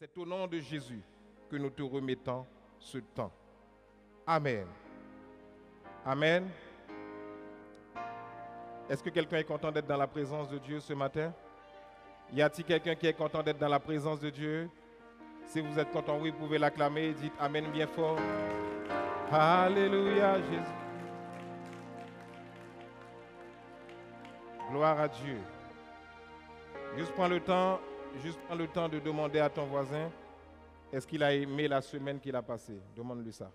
C'est au nom de Jésus que nous te remettons ce temps. Amen. Amen. Est-ce que quelqu'un est content d'être dans la présence de Dieu ce matin? Y a-t-il quelqu'un qui est content d'être dans la présence de Dieu? Si vous êtes content, oui, vous pouvez l'acclamer. Dites Amen bien fort. Alléluia, Jésus. Gloire à Dieu. Juste prends le temps de demander à ton voisin, est-ce qu'il a aimé la semaine qu'il a passée? Demande-lui ça.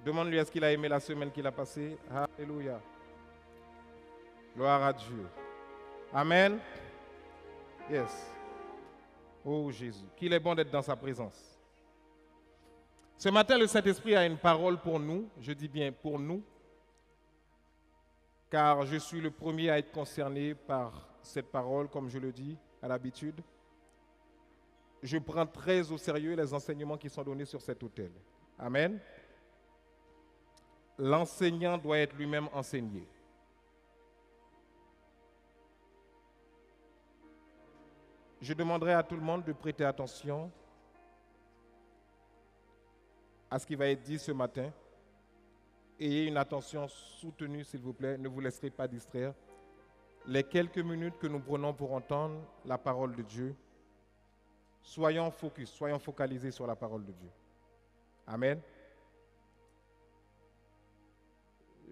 Demande-lui, est-ce qu'il a aimé la semaine qu'il a passée? Alléluia. Gloire à Dieu. Amen. Yes. Oh Jésus, qu'il est bon d'être dans sa présence. Ce matin, le Saint-Esprit a une parole pour nous. Je dis bien pour nous. Car je suis le premier à être concerné par cette parole, comme je le dis à l'habitude. Je prends très au sérieux les enseignements qui sont donnés sur cet autel. Amen. L'enseignant doit être lui-même enseigné. Je demanderai à tout le monde de prêter attention à ce qui va être dit ce matin. Ayez une attention soutenue, s'il vous plaît. Ne vous laisserez pas distraire. Les quelques minutes que nous prenons pour entendre la parole de Dieu, soyons focus, soyons focalisés sur la parole de Dieu. Amen.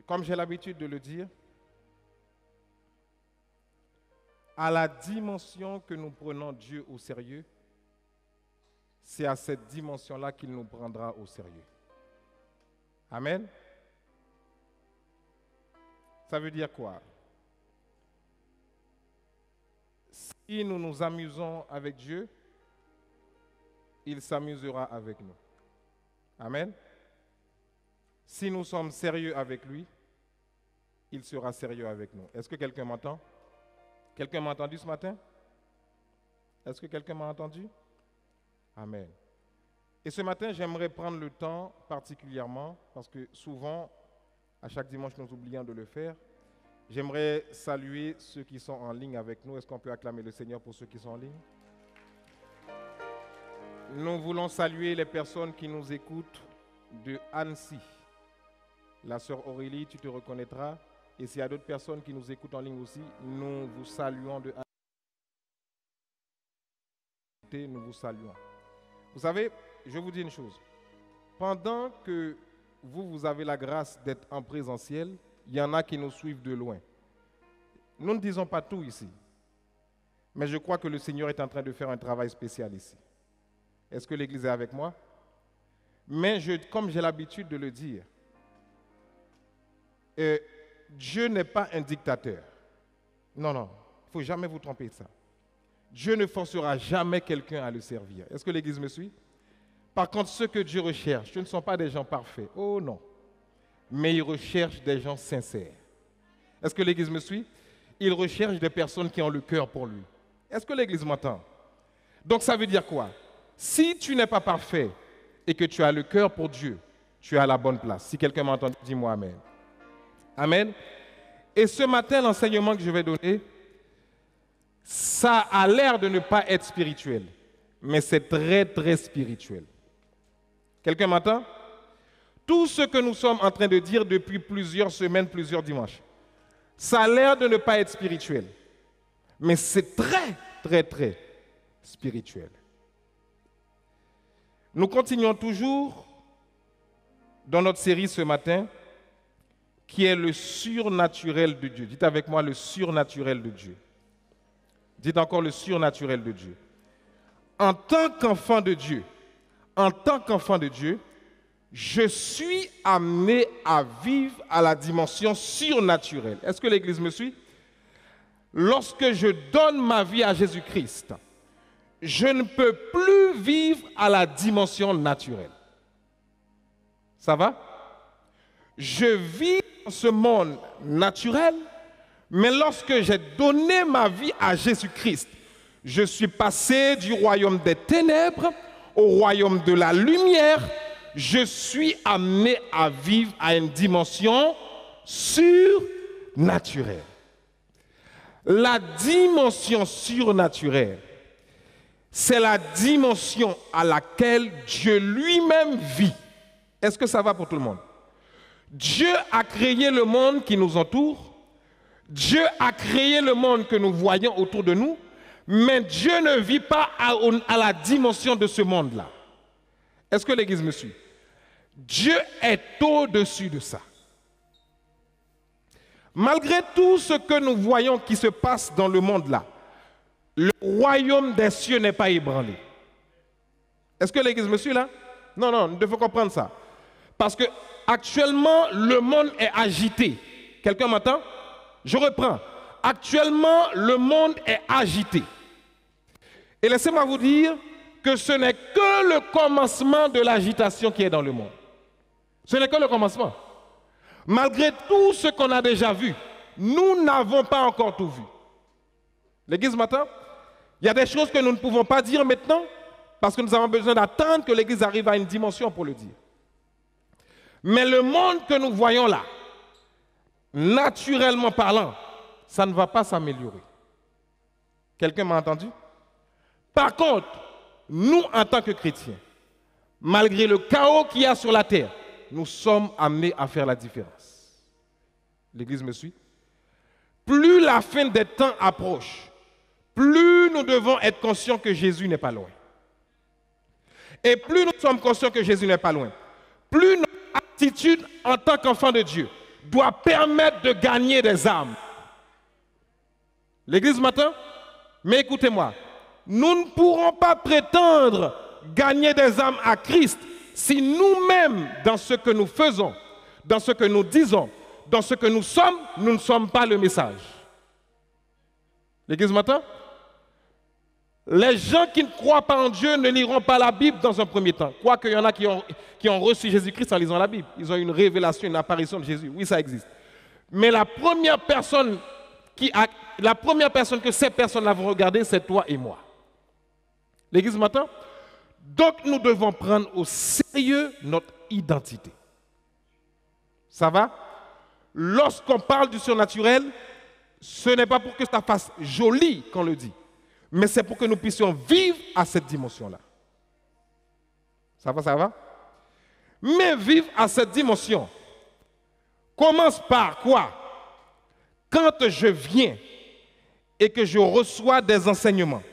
Comme j'ai l'habitude de le dire, à la dimension que nous prenons Dieu au sérieux, c'est à cette dimension-là qu'il nous prendra au sérieux. Amen. Ça veut dire quoi? Si nous nous amusons avec Dieu, il s'amusera avec nous. Amen. Si nous sommes sérieux avec lui, il sera sérieux avec nous. Est-ce que quelqu'un m'entend? Quelqu'un m'a entendu ce matin? Est-ce que quelqu'un m'a entendu? Amen. Et ce matin, j'aimerais prendre le temps particulièrement, parce que souvent, à chaque dimanche, nous oublions de le faire. J'aimerais saluer ceux qui sont en ligne avec nous. Est-ce qu'on peut acclamer le Seigneur pour ceux qui sont en ligne? Nous voulons saluer les personnes qui nous écoutent de Annecy. La sœur Aurélie, tu te reconnaîtras. Et s'il y a d'autres personnes qui nous écoutent en ligne aussi, nous vous saluons de Annecy. Nous vous saluons. Vous savez, je vous dis une chose. Pendant que vous avez la grâce d'être en présentiel, il y en a qui nous suivent de loin. Nous ne disons pas tout ici. Mais je crois que le Seigneur est en train de faire un travail spécial ici. Est-ce que l'Église est avec moi? Mais comme j'ai l'habitude de le dire, Dieu n'est pas un dictateur. Non, il ne faut jamais vous tromper de ça. Dieu ne forcera jamais quelqu'un à le servir. Est-ce que l'Église me suit? Par contre, ceux que Dieu recherche, ce ne sont pas des gens parfaits. Oh non. Mais il recherche des gens sincères. Est-ce que l'Église me suit? Il recherche des personnes qui ont le cœur pour lui. Est-ce que l'Église m'entend? Donc ça veut dire quoi? Si tu n'es pas parfait et que tu as le cœur pour Dieu, tu es à la bonne place. Si quelqu'un m'entend, dis-moi Amen. Amen. Et ce matin, l'enseignement que je vais donner, ça a l'air de ne pas être spirituel, mais c'est très, très spirituel. Quelqu'un m'entend? Tout ce que nous sommes en train de dire depuis plusieurs semaines, plusieurs dimanches, ça a l'air de ne pas être spirituel, mais c'est très, très, très spirituel. Nous continuons toujours dans notre série ce matin, qui est le surnaturel de Dieu. Dites avec moi le surnaturel de Dieu. Dites encore le surnaturel de Dieu. En tant qu'enfant de Dieu, je suis amené à vivre à la dimension surnaturelle. Est-ce que l'Église me suit? Lorsque je donne ma vie à Jésus-Christ, je ne peux plus vivre à la dimension naturelle. Ça va? Je vis dans ce monde naturel, mais lorsque j'ai donné ma vie à Jésus-Christ, je suis passé du royaume des ténèbres au royaume de la lumière. Je suis amené à vivre à une dimension surnaturelle. La dimension surnaturelle c'est la dimension à laquelle Dieu lui-même vit. Est-ce que ça va pour tout le monde? Dieu a créé le monde qui nous entoure. Dieu a créé le monde que nous voyons autour de nous. Mais Dieu ne vit pas à la dimension de ce monde-là. Est-ce que l'Église me suit? Dieu est au-dessus de ça. Malgré tout ce que nous voyons qui se passe dans le monde-là, le royaume des cieux n'est pas ébranlé. Est-ce que l'Église me suit là? Non, non, nous devons comprendre ça. Parce que actuellement, le monde est agité. Quelqu'un m'entend? Je reprends. Actuellement, le monde est agité. Et laissez-moi vous dire que ce n'est que le commencement de l'agitation qui est dans le monde. Ce n'est que le commencement. Malgré tout ce qu'on a déjà vu, nous n'avons pas encore tout vu. L'Église m'entend? Il y a des choses que nous ne pouvons pas dire maintenant parce que nous avons besoin d'attendre que l'Église arrive à une dimension pour le dire. Mais le monde que nous voyons là, naturellement parlant, ça ne va pas s'améliorer. Quelqu'un m'a entendu? Par contre, nous, en tant que chrétiens, malgré le chaos qu'il y a sur la terre, nous sommes amenés à faire la différence. L'Église me suit? Plus la fin des temps approche, plus nous devons être conscients que Jésus n'est pas loin. Et plus nous sommes conscients que Jésus n'est pas loin, plus notre attitude en tant qu'enfant de Dieu doit permettre de gagner des âmes. L'Église m'entend? Mais écoutez-moi, nous ne pourrons pas prétendre gagner des âmes à Christ si nous-mêmes, dans ce que nous faisons, dans ce que nous disons, dans ce que nous ne sommes pas le message. L'Église m'entend? Les gens qui ne croient pas en Dieu ne liront pas la Bible dans un premier temps. Quoique il y en a qui ont reçu Jésus-Christ en lisant la Bible. Ils ont une révélation, une apparition de Jésus. Oui, ça existe. Mais la première personne que ces personnes-là vont regarder, c'est toi et moi. L'Église m'entend? Donc nous devons prendre au sérieux notre identité. Ça va? Lorsqu'on parle du surnaturel, ce n'est pas pour que ça fasse joli qu'on le dit, mais c'est pour que nous puissions vivre à cette dimension-là. Ça va, ça va? Mais vivre à cette dimension commence par quoi? Quand je viens et que je reçois des enseignements,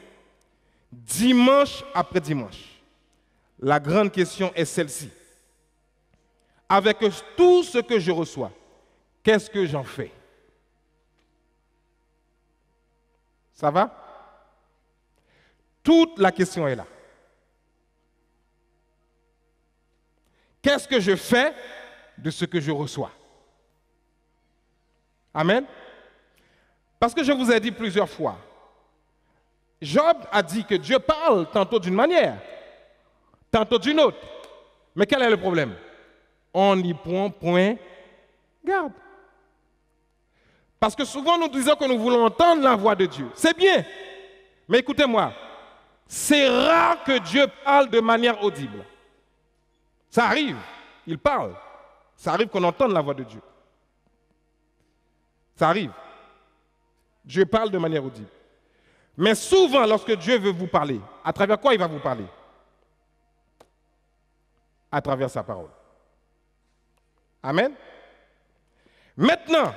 dimanche après dimanche, la grande question est celle-ci. Avec tout ce que je reçois, qu'est-ce que j'en fais? Ça va? Toute la question est là. Qu'est-ce que je fais de ce que je reçois? Amen? Parce que je vous ai dit plusieurs fois, Job a dit que Dieu parle tantôt d'une manière, tantôt d'une autre. Mais quel est le problème? On n'y prend point garde. Parce que souvent nous disons que nous voulons entendre la voix de Dieu. C'est bien. Mais écoutez-moi, c'est rare que Dieu parle de manière audible. Ça arrive, il parle. Ça arrive qu'on entende la voix de Dieu. Ça arrive. Dieu parle de manière audible. Mais souvent, lorsque Dieu veut vous parler, à travers quoi il va vous parler? À travers sa parole. Amen. Maintenant,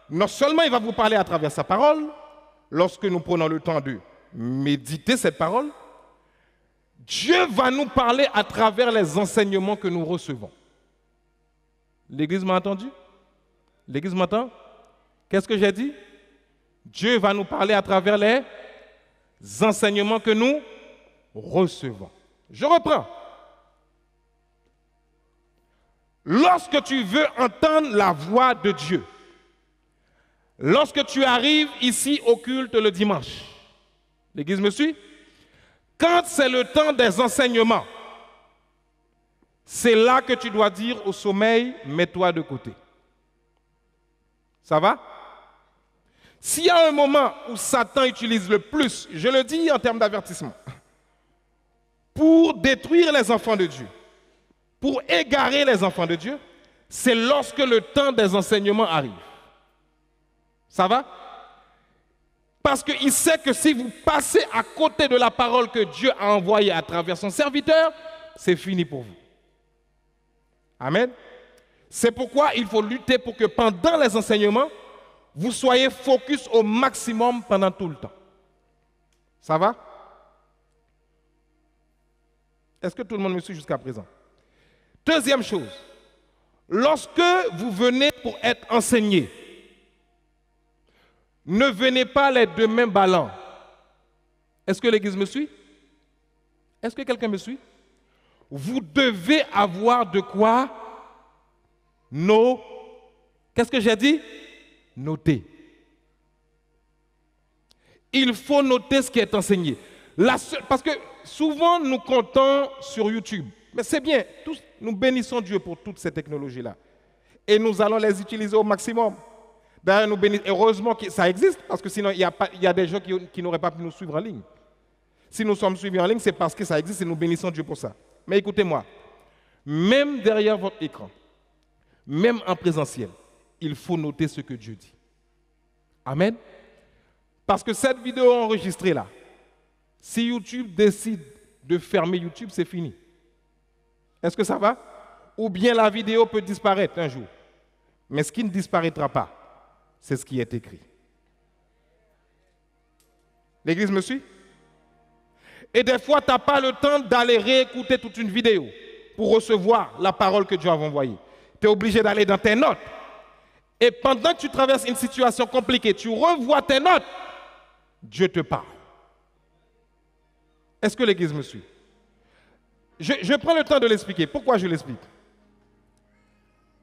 non seulement il va vous parler à travers sa parole, lorsque nous prenons le temps de méditer cette parole, Dieu va nous parler à travers les enseignements que nous recevons. L'Église m'a entendu? L'Église m'entend? Qu'est-ce que j'ai dit? Dieu va nous parler à travers les enseignements que nous recevons. Je reprends. Lorsque tu veux entendre la voix de Dieu, lorsque tu arrives ici au culte le dimanche, l'Église me suit? Quand c'est le temps des enseignements, c'est là que tu dois dire au sommeil, mets-toi de côté. Ça va? S'il y a un moment où Satan utilise le plus, je le dis en termes d'avertissement, pour détruire les enfants de Dieu, pour égarer les enfants de Dieu, c'est lorsque le temps des enseignements arrive. Ça va? Parce qu'il sait que si vous passez à côté de la parole que Dieu a envoyée à travers son serviteur, c'est fini pour vous. Amen. C'est pourquoi il faut lutter pour que pendant les enseignements, vous soyez focus au maximum pendant tout le temps. Ça va? Est-ce que tout le monde me suit jusqu'à présent? Deuxième chose, lorsque vous venez pour être enseigné, ne venez pas les deux mains ballants. Est-ce que l'Église me suit? Est-ce que quelqu'un me suit? Vous devez avoir de quoi Qu'est-ce que j'ai dit? Noter. Il faut noter ce qui est enseigné. Parce que souvent nous comptons sur YouTube. Mais c'est bien, nous bénissons Dieu pour toutes ces technologies-là. Et nous allons les utiliser au maximum. D'ailleurs, heureusement que ça existe, parce que sinon il y a des gens qui n'auraient pas pu nous suivre en ligne. Si nous sommes suivis en ligne, c'est parce que ça existe et nous bénissons Dieu pour ça. Mais écoutez-moi, même derrière votre écran, même en présentiel, il faut noter ce que Dieu dit. Amen. Parce que cette vidéo enregistrée là, si YouTube décide de fermer YouTube, c'est fini. Est-ce que ça va? Ou bien la vidéo peut disparaître un jour. Mais ce qui ne disparaîtra pas, c'est ce qui est écrit. L'Église me suit? Et des fois, tu n'as pas le temps d'aller réécouter toute une vidéo pour recevoir la parole que Dieu a envoyée. Tu es obligé d'aller dans tes notes. Et pendant que tu traverses une situation compliquée, tu revois tes notes, Dieu te parle. Est-ce que l'Église me suit? Je prends le temps de l'expliquer. Pourquoi je l'explique?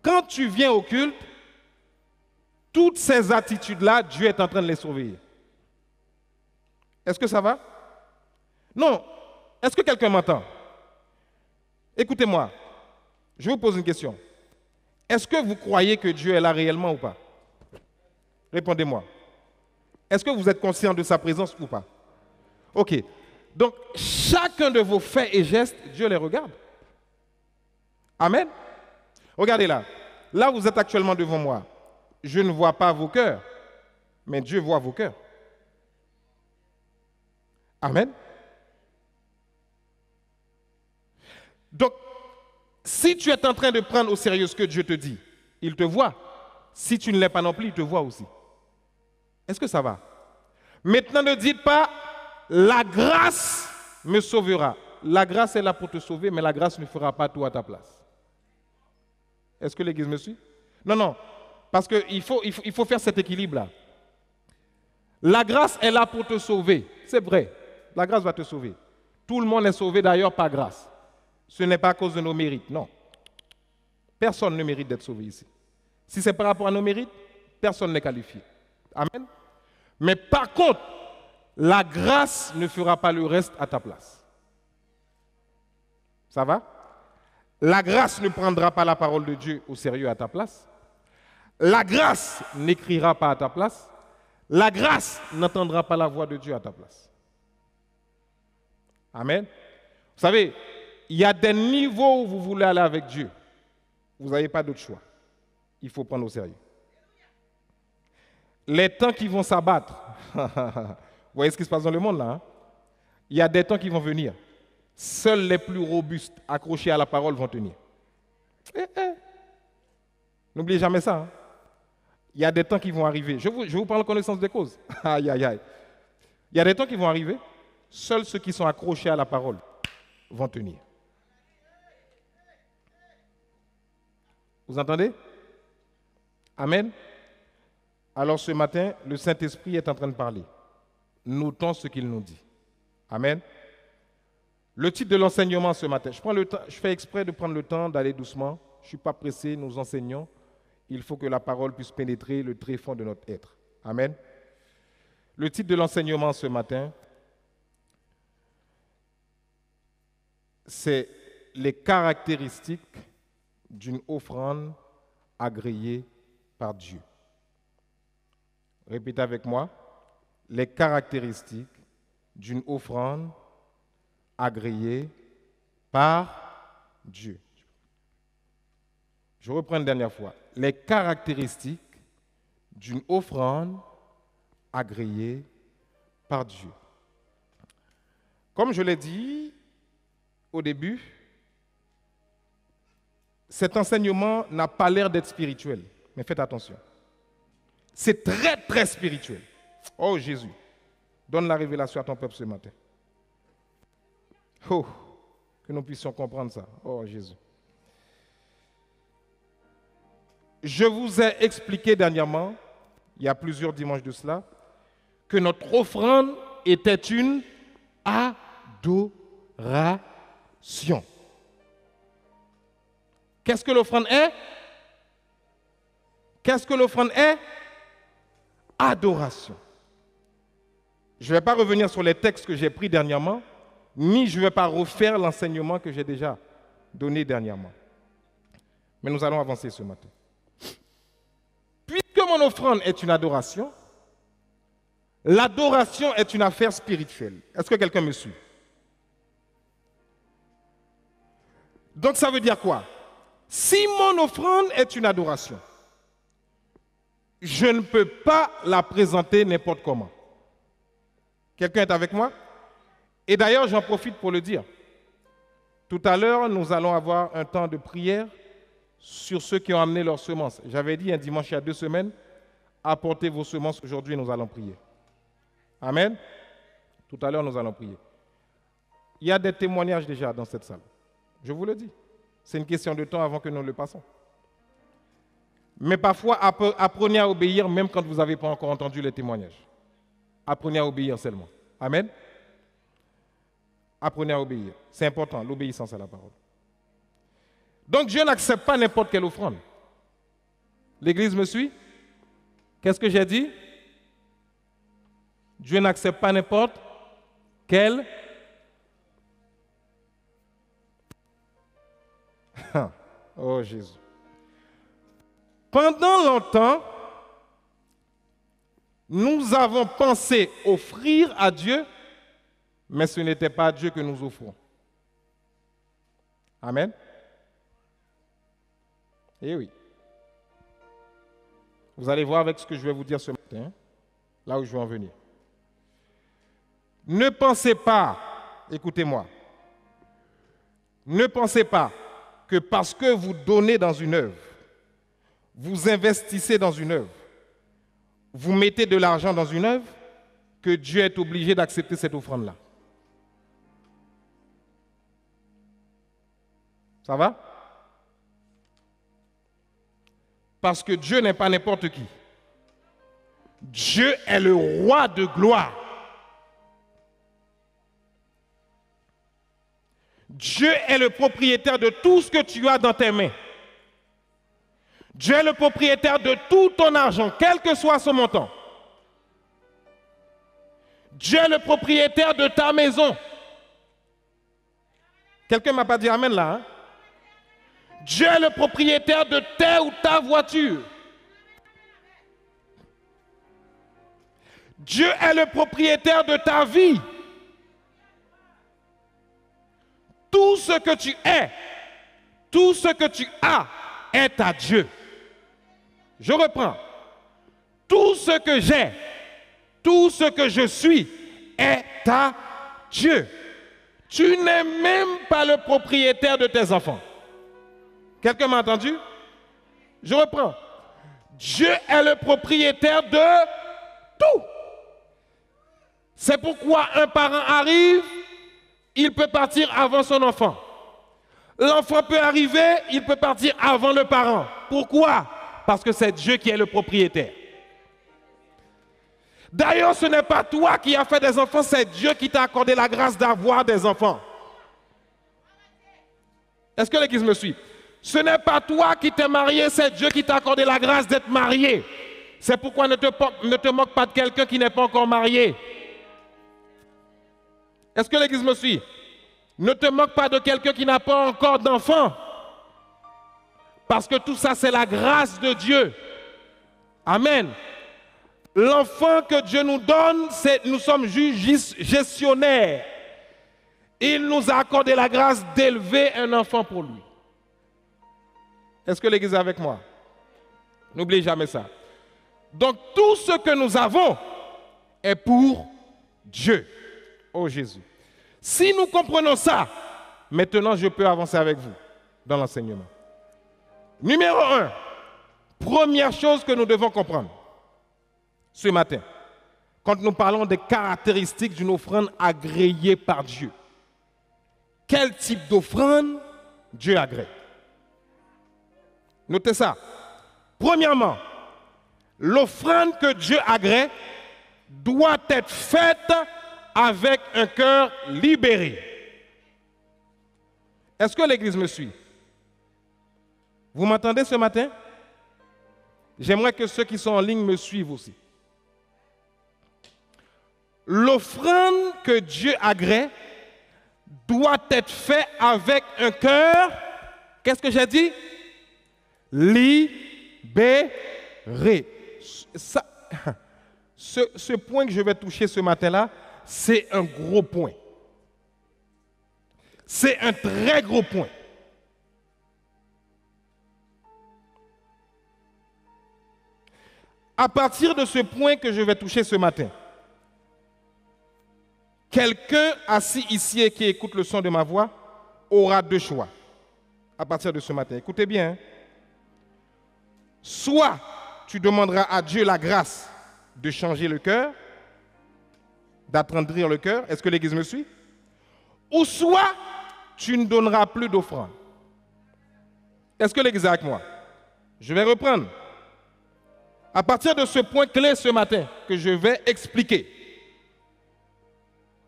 Quand tu viens au culte, toutes ces attitudes-là, Dieu est en train de les surveiller. Est-ce que ça va? Non. Est-ce que quelqu'un m'entend? Écoutez-moi. Je vous pose une question. Est-ce que vous croyez que Dieu est là réellement ou pas? Répondez-moi. Est-ce que vous êtes conscient de sa présence ou pas? Ok. Donc, chacun de vos faits et gestes, Dieu les regarde. Amen. Regardez là. Là, vous êtes actuellement devant moi. Je ne vois pas vos cœurs, mais Dieu voit vos cœurs. Amen. Donc, si tu es en train de prendre au sérieux ce que Dieu te dit, il te voit. Si tu ne l'es pas non plus, il te voit aussi. Est-ce que ça va? Maintenant, ne dites pas, la grâce me sauvera. La grâce est là pour te sauver, mais la grâce ne fera pas tout à ta place. Est-ce que l'Église me suit? Non, non. Parce qu'il faut faire cet équilibre-là. La grâce est là pour te sauver. C'est vrai. La grâce va te sauver. Tout le monde est sauvé d'ailleurs par grâce. Ce n'est pas à cause de nos mérites, non. Personne ne mérite d'être sauvé ici. Si c'est par rapport à nos mérites, personne n'est qualifié. Amen. Mais par contre, la grâce ne fera pas le reste à ta place. Ça va? La grâce ne prendra pas la parole de Dieu au sérieux à ta place. La grâce n'écrira pas à ta place. La grâce n'entendra pas la voix de Dieu à ta place. Amen. Vous savez, il y a des niveaux où vous voulez aller avec Dieu. Vous n'avez pas d'autre choix. Il faut prendre au sérieux. Les temps qui vont s'abattre, vous voyez ce qui se passe dans le monde là, hein? Il y a des temps qui vont venir. Seuls les plus robustes, accrochés à la parole, vont tenir. N'oubliez jamais ça. Hein? Il y a des temps qui vont arriver. Je vous parle en connaissance des causes. Aïe, aïe, aïe. Il y a des temps qui vont arriver. Seuls ceux qui sont accrochés à la parole vont tenir. Vous entendez? Amen. Alors ce matin, le Saint-Esprit est en train de parler. Notons ce qu'il nous dit. Amen. Le titre de l'enseignement ce matin, je fais exprès de prendre le temps d'aller doucement. Je ne suis pas pressé, nous enseignons. Il faut que la parole puisse pénétrer le tréfonds de notre être. Amen. Le titre de l'enseignement ce matin, c'est les caractéristiques d'une offrande agréée par Dieu. Répétez avec moi. Les caractéristiques d'une offrande agréée par Dieu. Je reprends une dernière fois. Les caractéristiques d'une offrande agréée par Dieu. Comme je l'ai dit au début, cet enseignement n'a pas l'air d'être spirituel, mais faites attention. C'est très, très spirituel. Oh Jésus, donne la révélation à ton peuple ce matin. Oh, que nous puissions comprendre ça. Oh Jésus. Je vous ai expliqué dernièrement, il y a plusieurs dimanches de cela, que notre offrande était une adoration. Qu'est-ce que l'offrande est? Qu'est-ce que l'offrande est? Adoration. Je ne vais pas revenir sur les textes que j'ai pris dernièrement, ni je ne vais pas refaire l'enseignement que j'ai déjà donné dernièrement. Mais nous allons avancer ce matin. Puisque mon offrande est une adoration, l'adoration est une affaire spirituelle. Est-ce que quelqu'un me suit? Donc ça veut dire quoi? Si mon offrande est une adoration, je ne peux pas la présenter n'importe comment. Quelqu'un est avec moi? Et d'ailleurs, j'en profite pour le dire. Tout à l'heure, nous allons avoir un temps de prière sur ceux qui ont amené leurs semences. J'avais dit un dimanche il y a 2 semaines, apportez vos semences, aujourd'hui nous allons prier. Amen. Tout à l'heure nous allons prier. Il y a des témoignages déjà dans cette salle. Je vous le dis. C'est une question de temps avant que nous le passons. Mais parfois, apprenez à obéir même quand vous n'avez pas encore entendu les témoignages. Apprenez à obéir seulement. Amen. Apprenez à obéir. C'est important, l'obéissance à la parole. Donc Dieu n'accepte pas n'importe quelle offrande. L'Église me suit? Qu'est-ce que j'ai dit? Dieu n'accepte pas n'importe quelle. Oh Jésus. Pendant longtemps, nous avons pensé offrir à Dieu, mais ce n'était pas à Dieu que nous offrons. Amen. Eh oui. Vous allez voir avec ce que je vais vous dire ce matin, là où je veux en venir. Ne pensez pas, écoutez-moi, ne pensez pas que parce que vous donnez dans une œuvre, vous investissez dans une œuvre, vous mettez de l'argent dans une œuvre, que Dieu est obligé d'accepter cette offrande-là. Ça va? Parce que Dieu n'est pas n'importe qui. Dieu est le roi de gloire. Dieu est le propriétaire de tout ce que tu as dans tes mains. Dieu est le propriétaire de tout ton argent, quel que soit son montant. Dieu est le propriétaire de ta maison. Quelqu'un ne m'a pas dit amen là, hein? Dieu est le propriétaire de ta ou ta voiture. Dieu est le propriétaire de ta vie. Tout ce que tu es, tout ce que tu as est à Dieu. Je reprends. Tout ce que j'ai, tout ce que je suis est à Dieu. Tu n'es même pas le propriétaire de tes enfants. Quelqu'un m'a entendu? Je reprends. Dieu est le propriétaire de tout. C'est pourquoi un parent arrive, il peut partir avant son enfant. L'enfant peut arriver, il peut partir avant le parent. Pourquoi? Parce que c'est Dieu qui est le propriétaire. D'ailleurs, ce n'est pas toi qui as fait des enfants, c'est Dieu qui t'a accordé la grâce d'avoir des enfants. Est-ce que l'Église me suit? Ce n'est pas toi qui t'es marié, c'est Dieu qui t'a accordé la grâce d'être marié. C'est pourquoi ne te moque pas de quelqu'un qui n'est pas encore marié. Est-ce que l'Église me suit? Ne te moque pas de quelqu'un qui n'a pas encore d'enfant. Parce que tout ça, c'est la grâce de Dieu. Amen. L'enfant que Dieu nous donne, nous sommes juges gestionnaires. Il nous a accordé la grâce d'élever un enfant pour lui. Est-ce que l'Église est avec moi? N'oubliez jamais ça. Donc tout ce que nous avons est pour Dieu. Oh Jésus. Si nous comprenons ça, maintenant je peux avancer avec vous dans l'enseignement. Numéro 1, première chose que nous devons comprendre ce matin, quand nous parlons des caractéristiques d'une offrande agréée par Dieu. Quel type d'offrande Dieu agrée? Notez ça. Premièrement, l'offrande que Dieu agrée doit être faite avec un cœur libéré. Est-ce que l'Église me suit? Vous m'entendez ce matin? J'aimerais que ceux qui sont en ligne me suivent aussi. L'offrande que Dieu agrée doit être faite avec un cœur, qu'est-ce que j'ai dit? Libéré. Ça, ce point que je vais toucher ce matin-là, c'est un gros point. C'est un très gros point. À partir de ce point que je vais toucher ce matin, quelqu'un assis ici et qui écoute le son de ma voix aura deux choix à partir de ce matin. Écoutez bien. Soit tu demanderas à Dieu la grâce de changer le cœur, d'attendrir le cœur. Est-ce que l'Église me suit? Ou soit tu ne donneras plus d'offrande. Est-ce que l'Église est avec moi? Je vais reprendre. À partir de ce point clé ce matin que je vais expliquer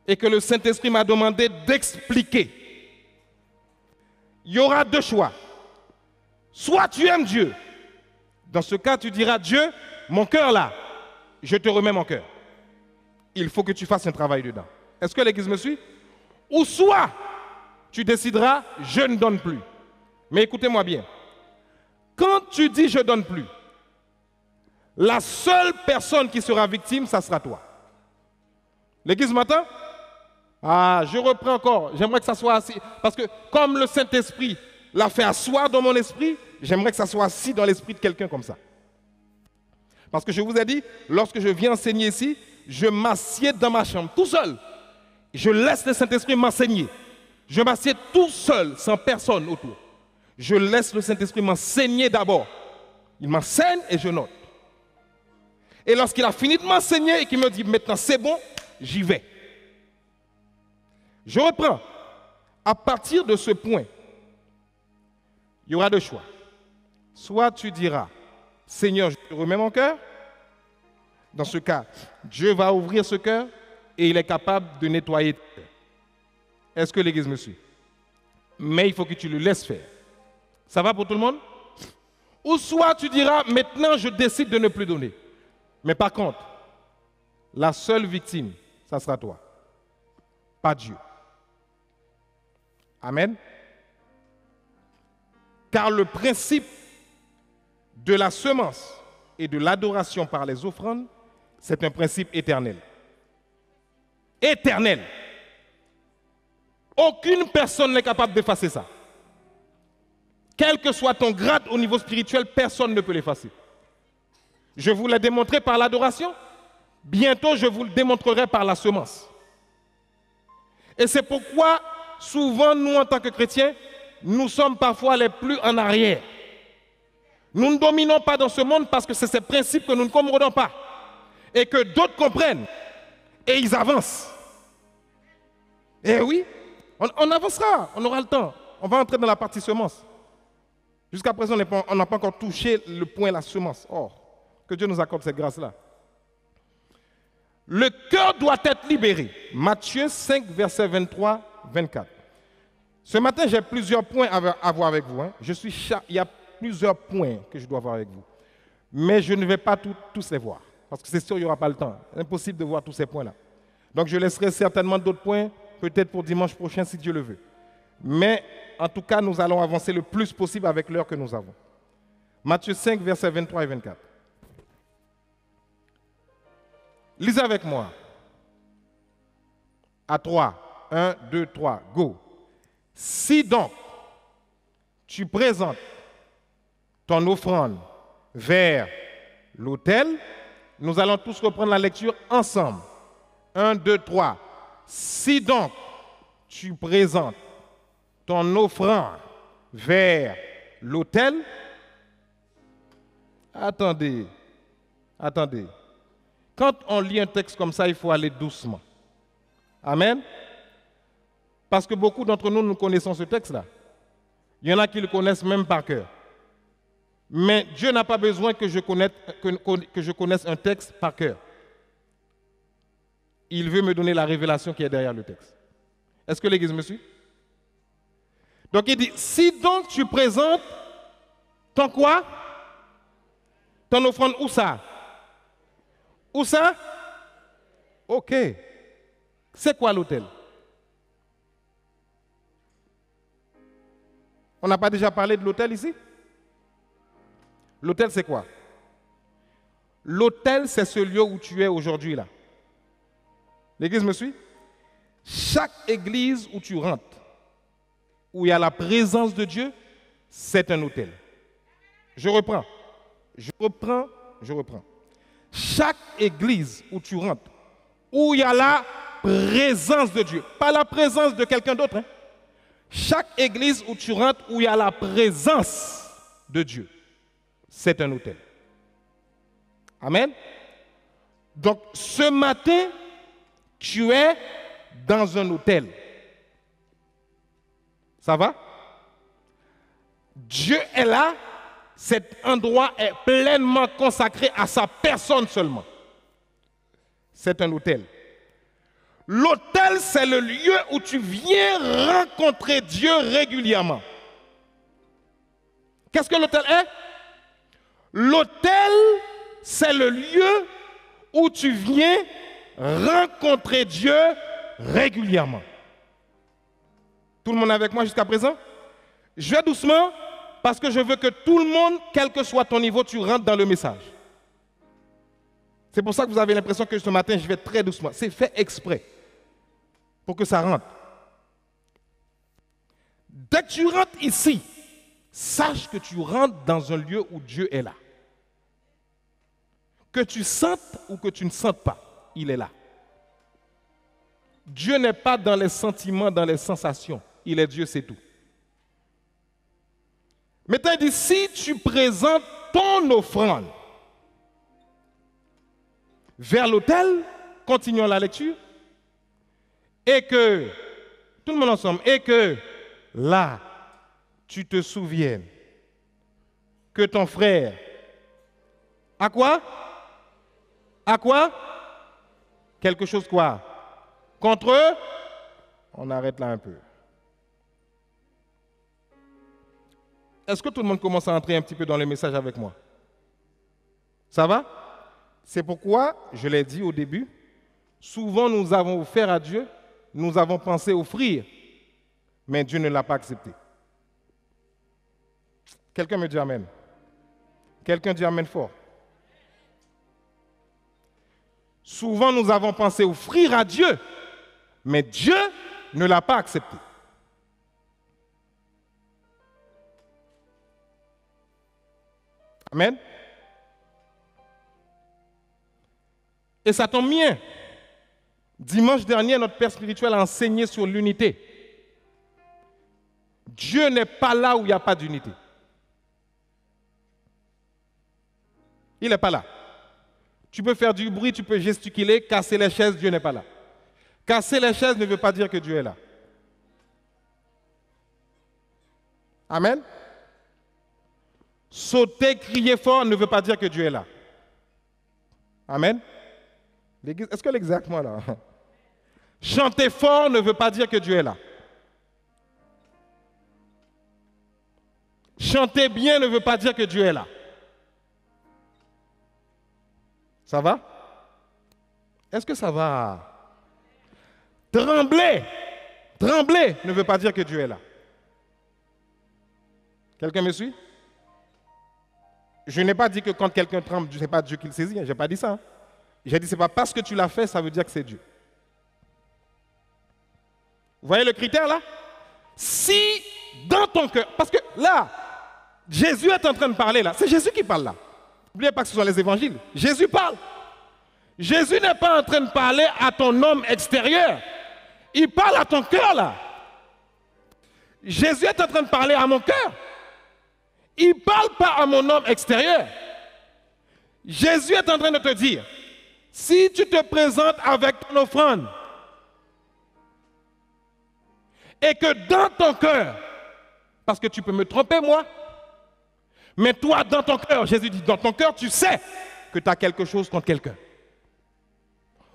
et que le Saint-Esprit m'a demandé d'expliquer, il y aura deux choix. Soit tu aimes Dieu. Dans ce cas, tu diras, Dieu, mon cœur là, je te remets mon cœur. Il faut que tu fasses un travail dedans. Est-ce que l'Église me suit? Ou soit, tu décideras, je ne donne plus. Mais écoutez-moi bien. Quand tu dis je ne donne plus, la seule personne qui sera victime, ça sera toi. L'Église m'entend? Ah, je reprends encore. J'aimerais que ça soit assis. Parce que comme le Saint-Esprit l'a fait asseoir dans mon esprit, j'aimerais que ça soit assis dans l'esprit de quelqu'un comme ça. Parce que je vous ai dit, lorsque je viens enseigner ici, je m'assieds dans ma chambre, tout seul. Je laisse le Saint-Esprit m'enseigner. Je m'assieds tout seul, sans personne autour. Je laisse le Saint-Esprit m'enseigner d'abord. Il m'enseigne et je note. Et lorsqu'il a fini de m'enseigner et qu'il me dit, maintenant c'est bon, j'y vais. Je reprends. À partir de ce point, il y aura deux choix. Soit tu diras, Seigneur, je te remets mon cœur. Dans ce cas, Dieu va ouvrir ce cœur et il est capable de nettoyer ton cœur. Est-ce que l'Église me suit? Mais il faut que tu le laisses faire. Ça va pour tout le monde? Ou soit tu diras, maintenant je décide de ne plus donner. Mais par contre, la seule victime, ça sera toi. Pas Dieu. Amen. Car le principe de la semence et de l'adoration par les offrandes, c'est un principe éternel. Éternel. Aucune personne n'est capable d'effacer ça. Quel que soit ton grade au niveau spirituel, personne ne peut l'effacer. Je vous l'ai démontré par l'adoration. Bientôt, je vous le démontrerai par la semence. Et c'est pourquoi, souvent, nous, en tant que chrétiens, nous sommes parfois les plus en arrière. Nous ne dominons pas dans ce monde parce que c'est ces principes que nous ne comprenons pas. Et que d'autres comprennent. Et ils avancent. Et oui, on avancera, on aura le temps. On va entrer dans la partie semence. Jusqu'à présent, on n'a pas encore touché le point la semence. Or, que Dieu nous accorde cette grâce-là. Le cœur doit être libéré. Matthieu 5, verset 23-24. Ce matin, j'ai plusieurs points à voir avec vous. Hein. Il y a plusieurs points que je dois voir avec vous. Mais je ne vais pas tous les voir. Parce que c'est sûr, il n'y aura pas le temps. Impossible de voir tous ces points-là. Donc, je laisserai certainement d'autres points, peut-être pour dimanche prochain, si Dieu le veut. Mais, en tout cas, nous allons avancer le plus possible avec l'heure que nous avons. Matthieu 5, versets 23 et 24. Lisez avec moi. À 3. 1, 2, 3. Go. Si donc, tu présentes ton offrande vers l'autel, nous allons tous reprendre la lecture ensemble. 1, 2, 3. Si donc tu présentes ton offrande vers l'autel, attendez. Quand on lit un texte comme ça, il faut aller doucement. Amen. Parce que beaucoup d'entre nous, nous connaissons ce texte-là. Il y en a qui le connaissent même par cœur. Mais Dieu n'a pas besoin que je connaisse un texte par cœur. Il veut me donner la révélation qui est derrière le texte. Est-ce que l'Église me suit? Donc il dit, si donc tu présentes ton quoi? Ton offrande, où ça? Où ça? Ok. C'est quoi l'autel? On n'a pas déjà parlé de l'autel ici? L'autel, c'est quoi? L'autel, c'est ce lieu où tu es aujourd'hui là. L'église me suit? Chaque église où tu rentres, où il y a la présence de Dieu, c'est un autel. Je reprends. Chaque église où tu rentres, où il y a la présence de Dieu, pas la présence de quelqu'un d'autre. Hein. Chaque église où tu rentres, où il y a la présence de Dieu, c'est un autel. Amen. Donc, ce matin, tu es dans un autel. Ça va? Dieu est là. Cet endroit est pleinement consacré à sa personne seulement. C'est un autel. L'autel, c'est le lieu où tu viens rencontrer Dieu régulièrement. Qu'est-ce que l'autel est? L'autel, c'est le lieu où tu viens rencontrer Dieu régulièrement. Tout le monde est avec moi jusqu'à présent? Je vais doucement parce que je veux que tout le monde, quel que soit ton niveau, tu rentres dans le message. C'est pour ça que vous avez l'impression que ce matin, je vais très doucement. C'est fait exprès pour que ça rentre. Dès que tu rentres ici, sache que tu rentres dans un lieu où Dieu est là. Que tu sentes ou que tu ne sentes pas, il est là. Dieu n'est pas dans les sentiments, dans les sensations. Il est Dieu, c'est tout. Maintenant, il dit, si tu présentes ton offrande vers l'autel, continuons la lecture, et que, tout le monde ensemble, et que là, tu te souviennes que ton frère, à quoi? À quoi? Quelque chose quoi? Contre eux? On arrête là un peu. Est-ce que tout le monde commence à entrer un petit peu dans le message avec moi? Ça va? C'est pourquoi, je l'ai dit au début, souvent nous avons offert à Dieu, nous avons pensé offrir, mais Dieu ne l'a pas accepté. Quelqu'un me dit Amen. Quelqu'un dit Amen fort. Souvent nous avons pensé offrir à Dieu, mais Dieu ne l'a pas accepté. Amen. Et ça tombe bien. Dimanche dernier, notre Père spirituel a enseigné sur l'unité. Dieu n'est pas là où il n'y a pas d'unité. Il n'est pas là. Tu peux faire du bruit, tu peux gesticuler, casser les chaises, Dieu n'est pas là. Casser les chaises ne veut pas dire que Dieu est là. Amen. Sauter, crier fort ne veut pas dire que Dieu est là. Amen. Est-ce que l'exactement là? Chanter fort ne veut pas dire que Dieu est là. Chanter bien ne veut pas dire que Dieu est là. Ça va? Est-ce que ça va? Trembler ne veut pas dire que Dieu est là. Quelqu'un me suit? Je n'ai pas dit que quand quelqu'un tremble, ce n'est pas Dieu qui le saisit. Je n'ai pas dit ça. J'ai dit, ce n'est pas parce que tu l'as fait, ça veut dire que c'est Dieu. Vous voyez le critère là? Si dans ton cœur, parce que là, Jésus est en train de parler là. C'est Jésus qui parle là. N'oubliez pas que ce sont les évangiles. Jésus parle. Jésus n'est pas en train de parler à ton homme extérieur. Il parle à ton cœur là. Jésus est en train de parler à mon cœur. Il ne parle pas à mon homme extérieur. Jésus est en train de te dire, si tu te présentes avec ton offrande et que dans ton cœur, parce que tu peux me tromper moi, mais toi dans ton cœur, Jésus dit, dans ton cœur, tu sais que tu as quelque chose contre quelqu'un.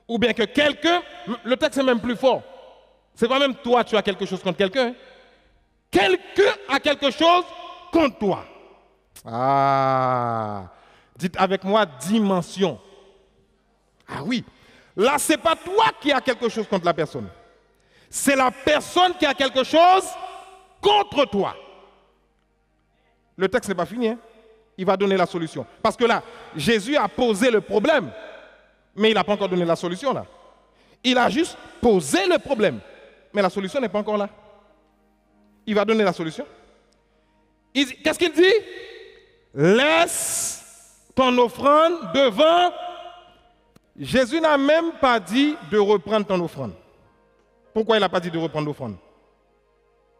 Ou bien que quelqu'un, le texte est même plus fort. C'est pas même toi, tu as quelque chose contre quelqu'un. Hein? Quelqu'un a quelque chose contre toi. Ah, dites avec moi dimension. Ah oui, là c'est pas toi qui as quelque chose contre la personne. C'est la personne qui a quelque chose contre toi. Le texte n'est pas fini, hein? Il va donner la solution. Parce que là, Jésus a posé le problème, mais il n'a pas encore donné la solution là. Il a juste posé le problème, mais la solution n'est pas encore là. Il va donner la solution. Qu'est-ce qu'il dit? Laisse ton offrande devant. Jésus n'a même pas dit de reprendre ton offrande. Pourquoi il n'a pas dit de reprendre l'offrande?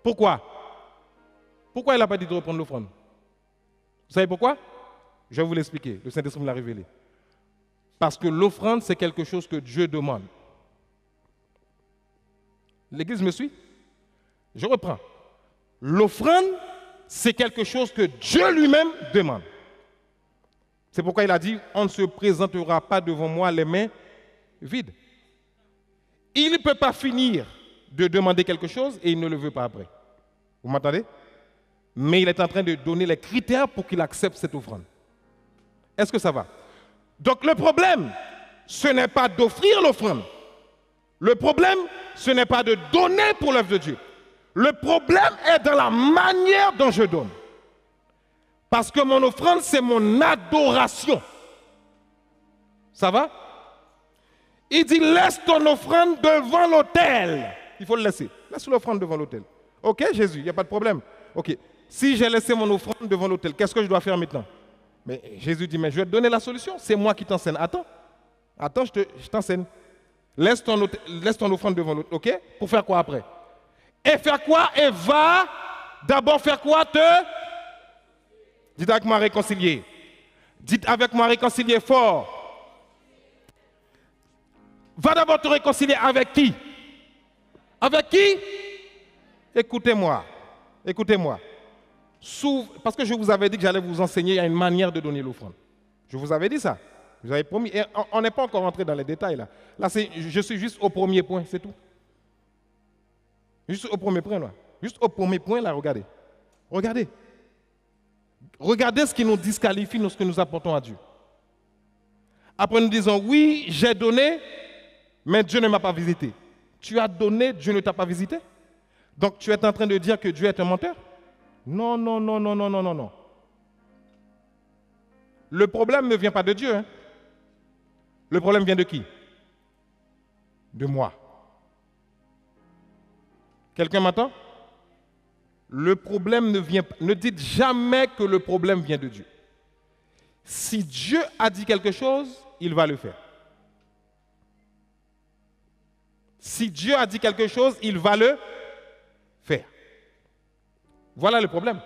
Pourquoi? Pourquoi il n'a pas dit de reprendre l'offrande? Vous savez pourquoi? Je vais vous l'expliquer. Le Saint-Esprit me l'a révélé. Parce que l'offrande, c'est quelque chose que Dieu demande. L'Église me suit? Je reprends. L'offrande, c'est quelque chose que Dieu lui-même demande. C'est pourquoi il a dit, on ne se présentera pas devant moi les mains vides. Il ne peut pas finir de demander quelque chose et il ne le veut pas après. Vous m'entendez? Mais il est en train de donner les critères pour qu'il accepte cette offrande. Est-ce que ça va? Donc le problème, ce n'est pas d'offrir l'offrande. Le problème, ce n'est pas de donner pour l'œuvre de Dieu. Le problème est dans la manière dont je donne. Parce que mon offrande, c'est mon adoration. Ça va? Il dit, laisse ton offrande devant l'autel. Il faut le laisser. Laisse l'offrande devant l'autel. Ok, Jésus, il n'y a pas de problème. Ok, si j'ai laissé mon offrande devant l'autel, qu'est-ce que je dois faire maintenant? Mais Jésus dit, mais je vais te donner la solution. C'est moi qui t'enseigne. Attends, je t'enseigne. Laisse ton offrande devant l'autel, ok? Pour faire quoi après? Et faire quoi? Et va d'abord faire quoi? Dites avec moi réconcilier. Dites avec moi réconcilier fort. Va d'abord te réconcilier avec qui? Avec qui? Écoutez-moi. Écoutez-moi. Parce que je vous avais dit que j'allais vous enseigner, il y a une manière de donner l'offrande. Je vous avais dit ça. Je vous avais promis. Et on n'est pas encore rentré dans les détails là. Là, je suis juste au premier point, c'est tout. Juste au premier point là. Juste au premier point là, regardez. Regardez. Regardez ce qui nous disqualifie lorsque nous apportons à Dieu. Après nous disons, oui, j'ai donné, mais Dieu ne m'a pas visité. Tu as donné, Dieu ne t'a pas visité. Donc tu es en train de dire que Dieu est un menteur? Non, non, non, non, non, non, non, non. Le problème ne vient pas de Dieu. Hein. Le problème vient de qui? De moi. Quelqu'un m'entend? Le problème ne vient pas. Ne dites jamais que le problème vient de Dieu. Si Dieu a dit quelque chose, il va le faire. Si Dieu a dit quelque chose, il va le faire. Voilà le problème.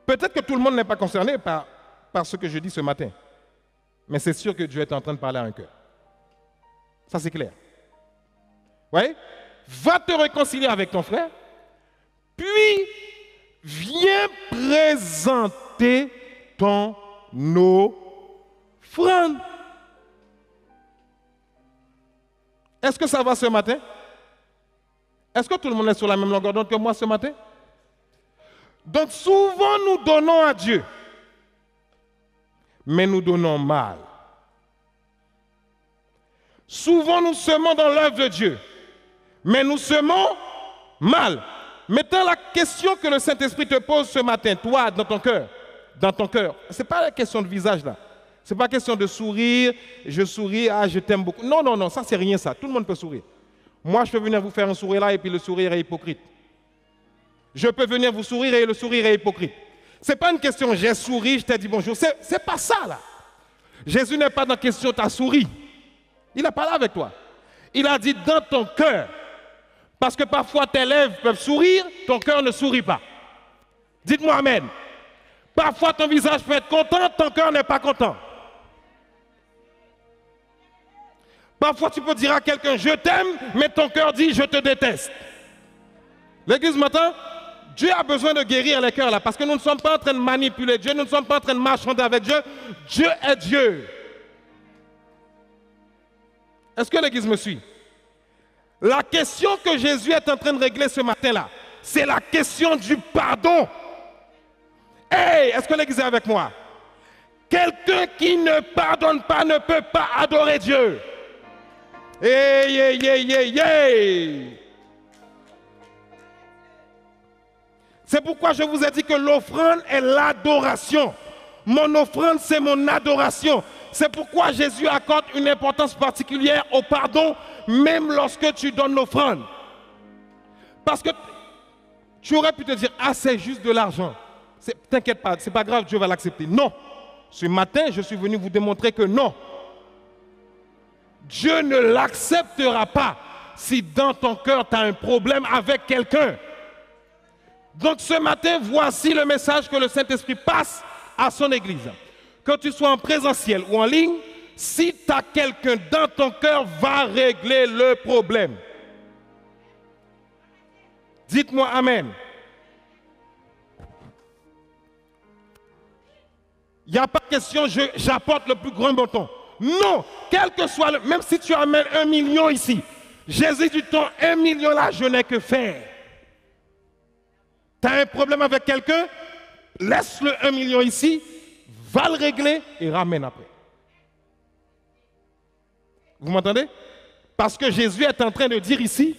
Peut-être que tout le monde n'est pas concerné par ce que je dis ce matin. Mais c'est sûr que Dieu est en train de parler à un cœur. Ça, c'est clair. Vous voyez? Va te réconcilier avec ton frère, puis viens présenter ton offrande. Est-ce que ça va ce matin? Est-ce que tout le monde est sur la même longueur d'onde que moi ce matin? Donc souvent nous donnons à Dieu, mais nous donnons mal. Souvent nous semons dans l'œuvre de Dieu, mais nous semons mal. Maintenant la question que le Saint-Esprit te pose ce matin, toi dans ton cœur, ce n'est pas la question de visage là. Ce n'est pas question de sourire, je souris, ah je t'aime beaucoup. Non, non, non, ça c'est rien ça, tout le monde peut sourire. Moi je peux venir vous faire un sourire là et puis le sourire est hypocrite. Je peux venir vous sourire et le sourire est hypocrite. Ce n'est pas une question, j'ai souri, je t'ai dit bonjour. Ce n'est pas ça là. Jésus n'est pas dans la question ta souris. Il n'a pas là avec toi. Il a dit dans ton cœur. Parce que parfois tes lèvres peuvent sourire, ton cœur ne sourit pas. Dites-moi amen. Parfois ton visage peut être content, ton cœur n'est pas content. Parfois tu peux dire à quelqu'un je t'aime, mais ton cœur dit je te déteste. L'église m'entend? Dieu a besoin de guérir les cœurs là, parce que nous ne sommes pas en train de manipuler Dieu, nous ne sommes pas en train de marchander avec Dieu. Dieu est Dieu. Est-ce que l'église me suit? La question que Jésus est en train de régler ce matin-là, c'est la question du pardon. Hey, est-ce que l'église est avec moi? Quelqu'un qui ne pardonne pas ne peut pas adorer Dieu. Hey, hey, hey, hey, hey. C'est pourquoi je vous ai dit que l'offrande est l'adoration. Mon offrande, c'est mon adoration. C'est pourquoi Jésus accorde une importance particulière au pardon, même lorsque tu donnes l'offrande. Parce que tu aurais pu te dire, ah, c'est juste de l'argent. T'inquiète pas, c'est pas grave, Dieu va l'accepter. Non. Ce matin, je suis venu vous démontrer que non. Dieu ne l'acceptera pas si dans ton cœur tu as un problème avec quelqu'un. Donc ce matin, voici le message que le Saint-Esprit passe à son Église. Que tu sois en présentiel ou en ligne, si tu as quelqu'un dans ton cœur, va régler le problème. Dites-moi amen. Il n'y a pas de question, j'apporte le plus grand montant. Non, quel que soit le... Même si tu amènes 1 million ici, Jésus dit, ton 1 million là, je n'ai que faire. Tu as un problème avec quelqu'un, laisse le 1 million ici, va le régler et ramène après. Vous m'entendez? Parce que Jésus est en train de dire ici,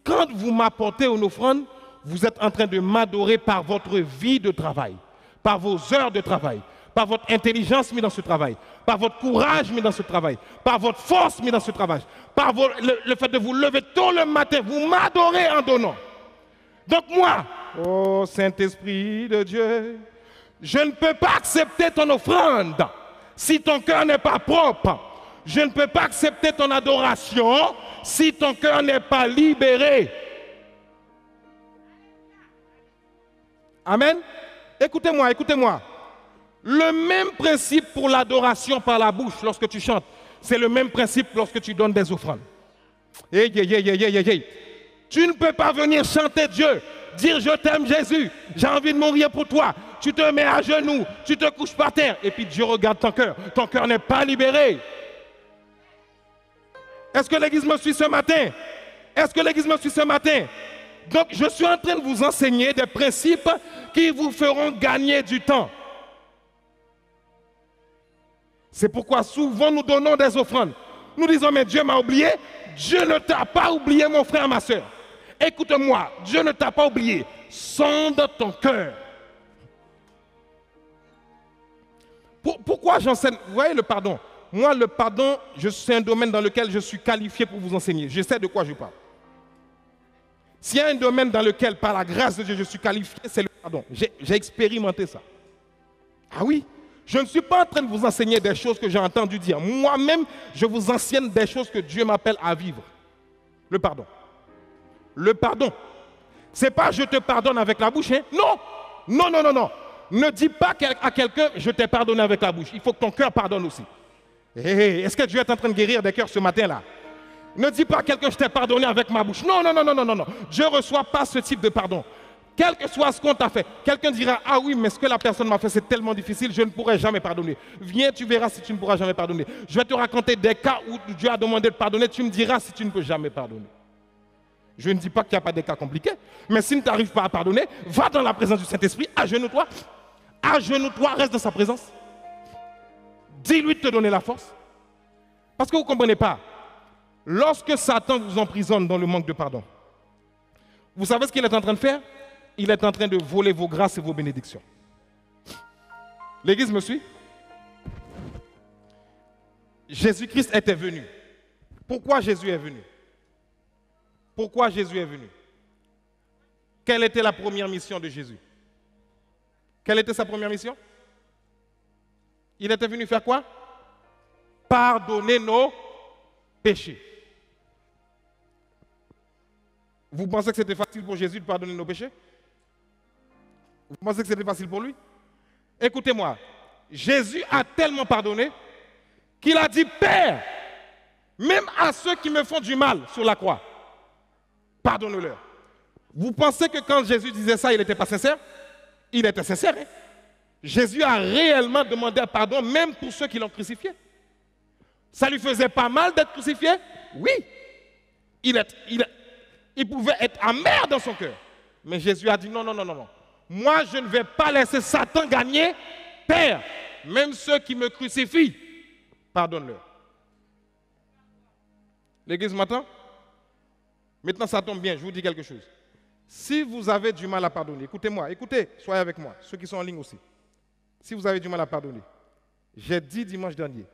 quand vous m'apportez une offrande, vous êtes en train de m'adorer par votre vie de travail, par vos heures de travail, par votre intelligence mise dans ce travail, par votre courage mis dans ce travail, par votre force mis dans ce travail, par le fait de vous lever tôt le matin, vous m'adorez en donnant. Donc moi, oh Saint-Esprit de Dieu, je ne peux pas accepter ton offrande si ton cœur n'est pas propre. Je ne peux pas accepter ton adoration si ton cœur n'est pas libéré. Amen. Écoutez-moi, écoutez-moi. Le même principe pour l'adoration par la bouche lorsque tu chantes, c'est le même principe lorsque tu donnes des offrandes. Hey, hey, hey, hey, hey, hey. Tu ne peux pas venir chanter Dieu, dire je t'aime Jésus, j'ai envie de mourir pour toi. Tu te mets à genoux, tu te couches par terre et puis Dieu regarde ton cœur n'est pas libéré. Est-ce que l'église me suit ce matin? Est-ce que l'église me suit ce matin? Donc je suis en train de vous enseigner des principes qui vous feront gagner du temps. C'est pourquoi souvent nous donnons des offrandes. Nous disons, mais Dieu m'a oublié. Dieu ne t'a pas oublié, mon frère, ma soeur. Écoute-moi, Dieu ne t'a pas oublié. Sonde ton cœur. Pourquoi j'enseigne? Vous voyez le pardon? Moi, le pardon, c'est un domaine dans lequel je suis qualifié pour vous enseigner. Je sais de quoi je parle. S'il y a un domaine dans lequel, par la grâce de Dieu, je suis qualifié, c'est le pardon. J'ai expérimenté ça. Ah oui? Je ne suis pas en train de vous enseigner des choses que j'ai entendu dire. Moi-même, je vous enseigne des choses que Dieu m'appelle à vivre. Le pardon. Le pardon. Ce n'est pas je te pardonne avec la bouche. Hein? Non. Non, non, non, non. Ne dis pas à quelqu'un je t'ai pardonné avec la bouche. Il faut que ton cœur pardonne aussi. Hey, est-ce que Dieu est en train de guérir des cœurs ce matin-là? Ne dis pas à quelqu'un je t'ai pardonné avec ma bouche. Non, non, non, non, non, non, non. Dieu ne reçoit pas ce type de pardon. Quel que soit ce qu'on t'a fait, quelqu'un dira, ah oui, mais ce que la personne m'a fait, c'est tellement difficile, je ne pourrai jamais pardonner. Viens, tu verras si tu ne pourras jamais pardonner. Je vais te raconter des cas où Dieu a demandé de pardonner, tu me diras si tu ne peux jamais pardonner. Je ne dis pas qu'il n'y a pas des cas compliqués, mais si tu n'arrives pas à pardonner, va dans la présence du Saint-Esprit, agenouille-toi, reste dans sa présence. Dis-lui de te donner la force. Parce que vous ne comprenez pas, lorsque Satan vous emprisonne dans le manque de pardon, vous savez ce qu'il est en train de faire? Il est en train de voler vos grâces et vos bénédictions. L'église me suit? Jésus-Christ était venu. Pourquoi Jésus est venu? Pourquoi Jésus est venu? Quelle était la première mission de Jésus? Quelle était sa première mission? Il était venu faire quoi? pardonner nos péchés. Vous pensez que c'était facile pour Jésus de pardonner nos péchés? Vous pensez que c'était facile pour lui? Écoutez-moi, Jésus a tellement pardonné qu'il a dit, Père, même à ceux qui me font du mal sur la croix, pardonne-leur. Vous pensez que quand Jésus disait ça, il n'était pas sincère? Il était sincère. Hein? Jésus a réellement demandé pardon, même pour ceux qui l'ont crucifié. Ça lui faisait pas mal d'être crucifié? Oui. Il pouvait être amer dans son cœur. Mais Jésus a dit non, non, non, non, non. Moi, je ne vais pas laisser Satan gagner. Père, même ceux qui me crucifient, pardonne-leur. L'église m'entend? Maintenant, ça tombe bien, je vous dis quelque chose. Si vous avez du mal à pardonner, écoutez-moi, écoutez, soyez avec moi, ceux qui sont en ligne aussi. Si vous avez du mal à pardonner, j'ai dit dimanche dernier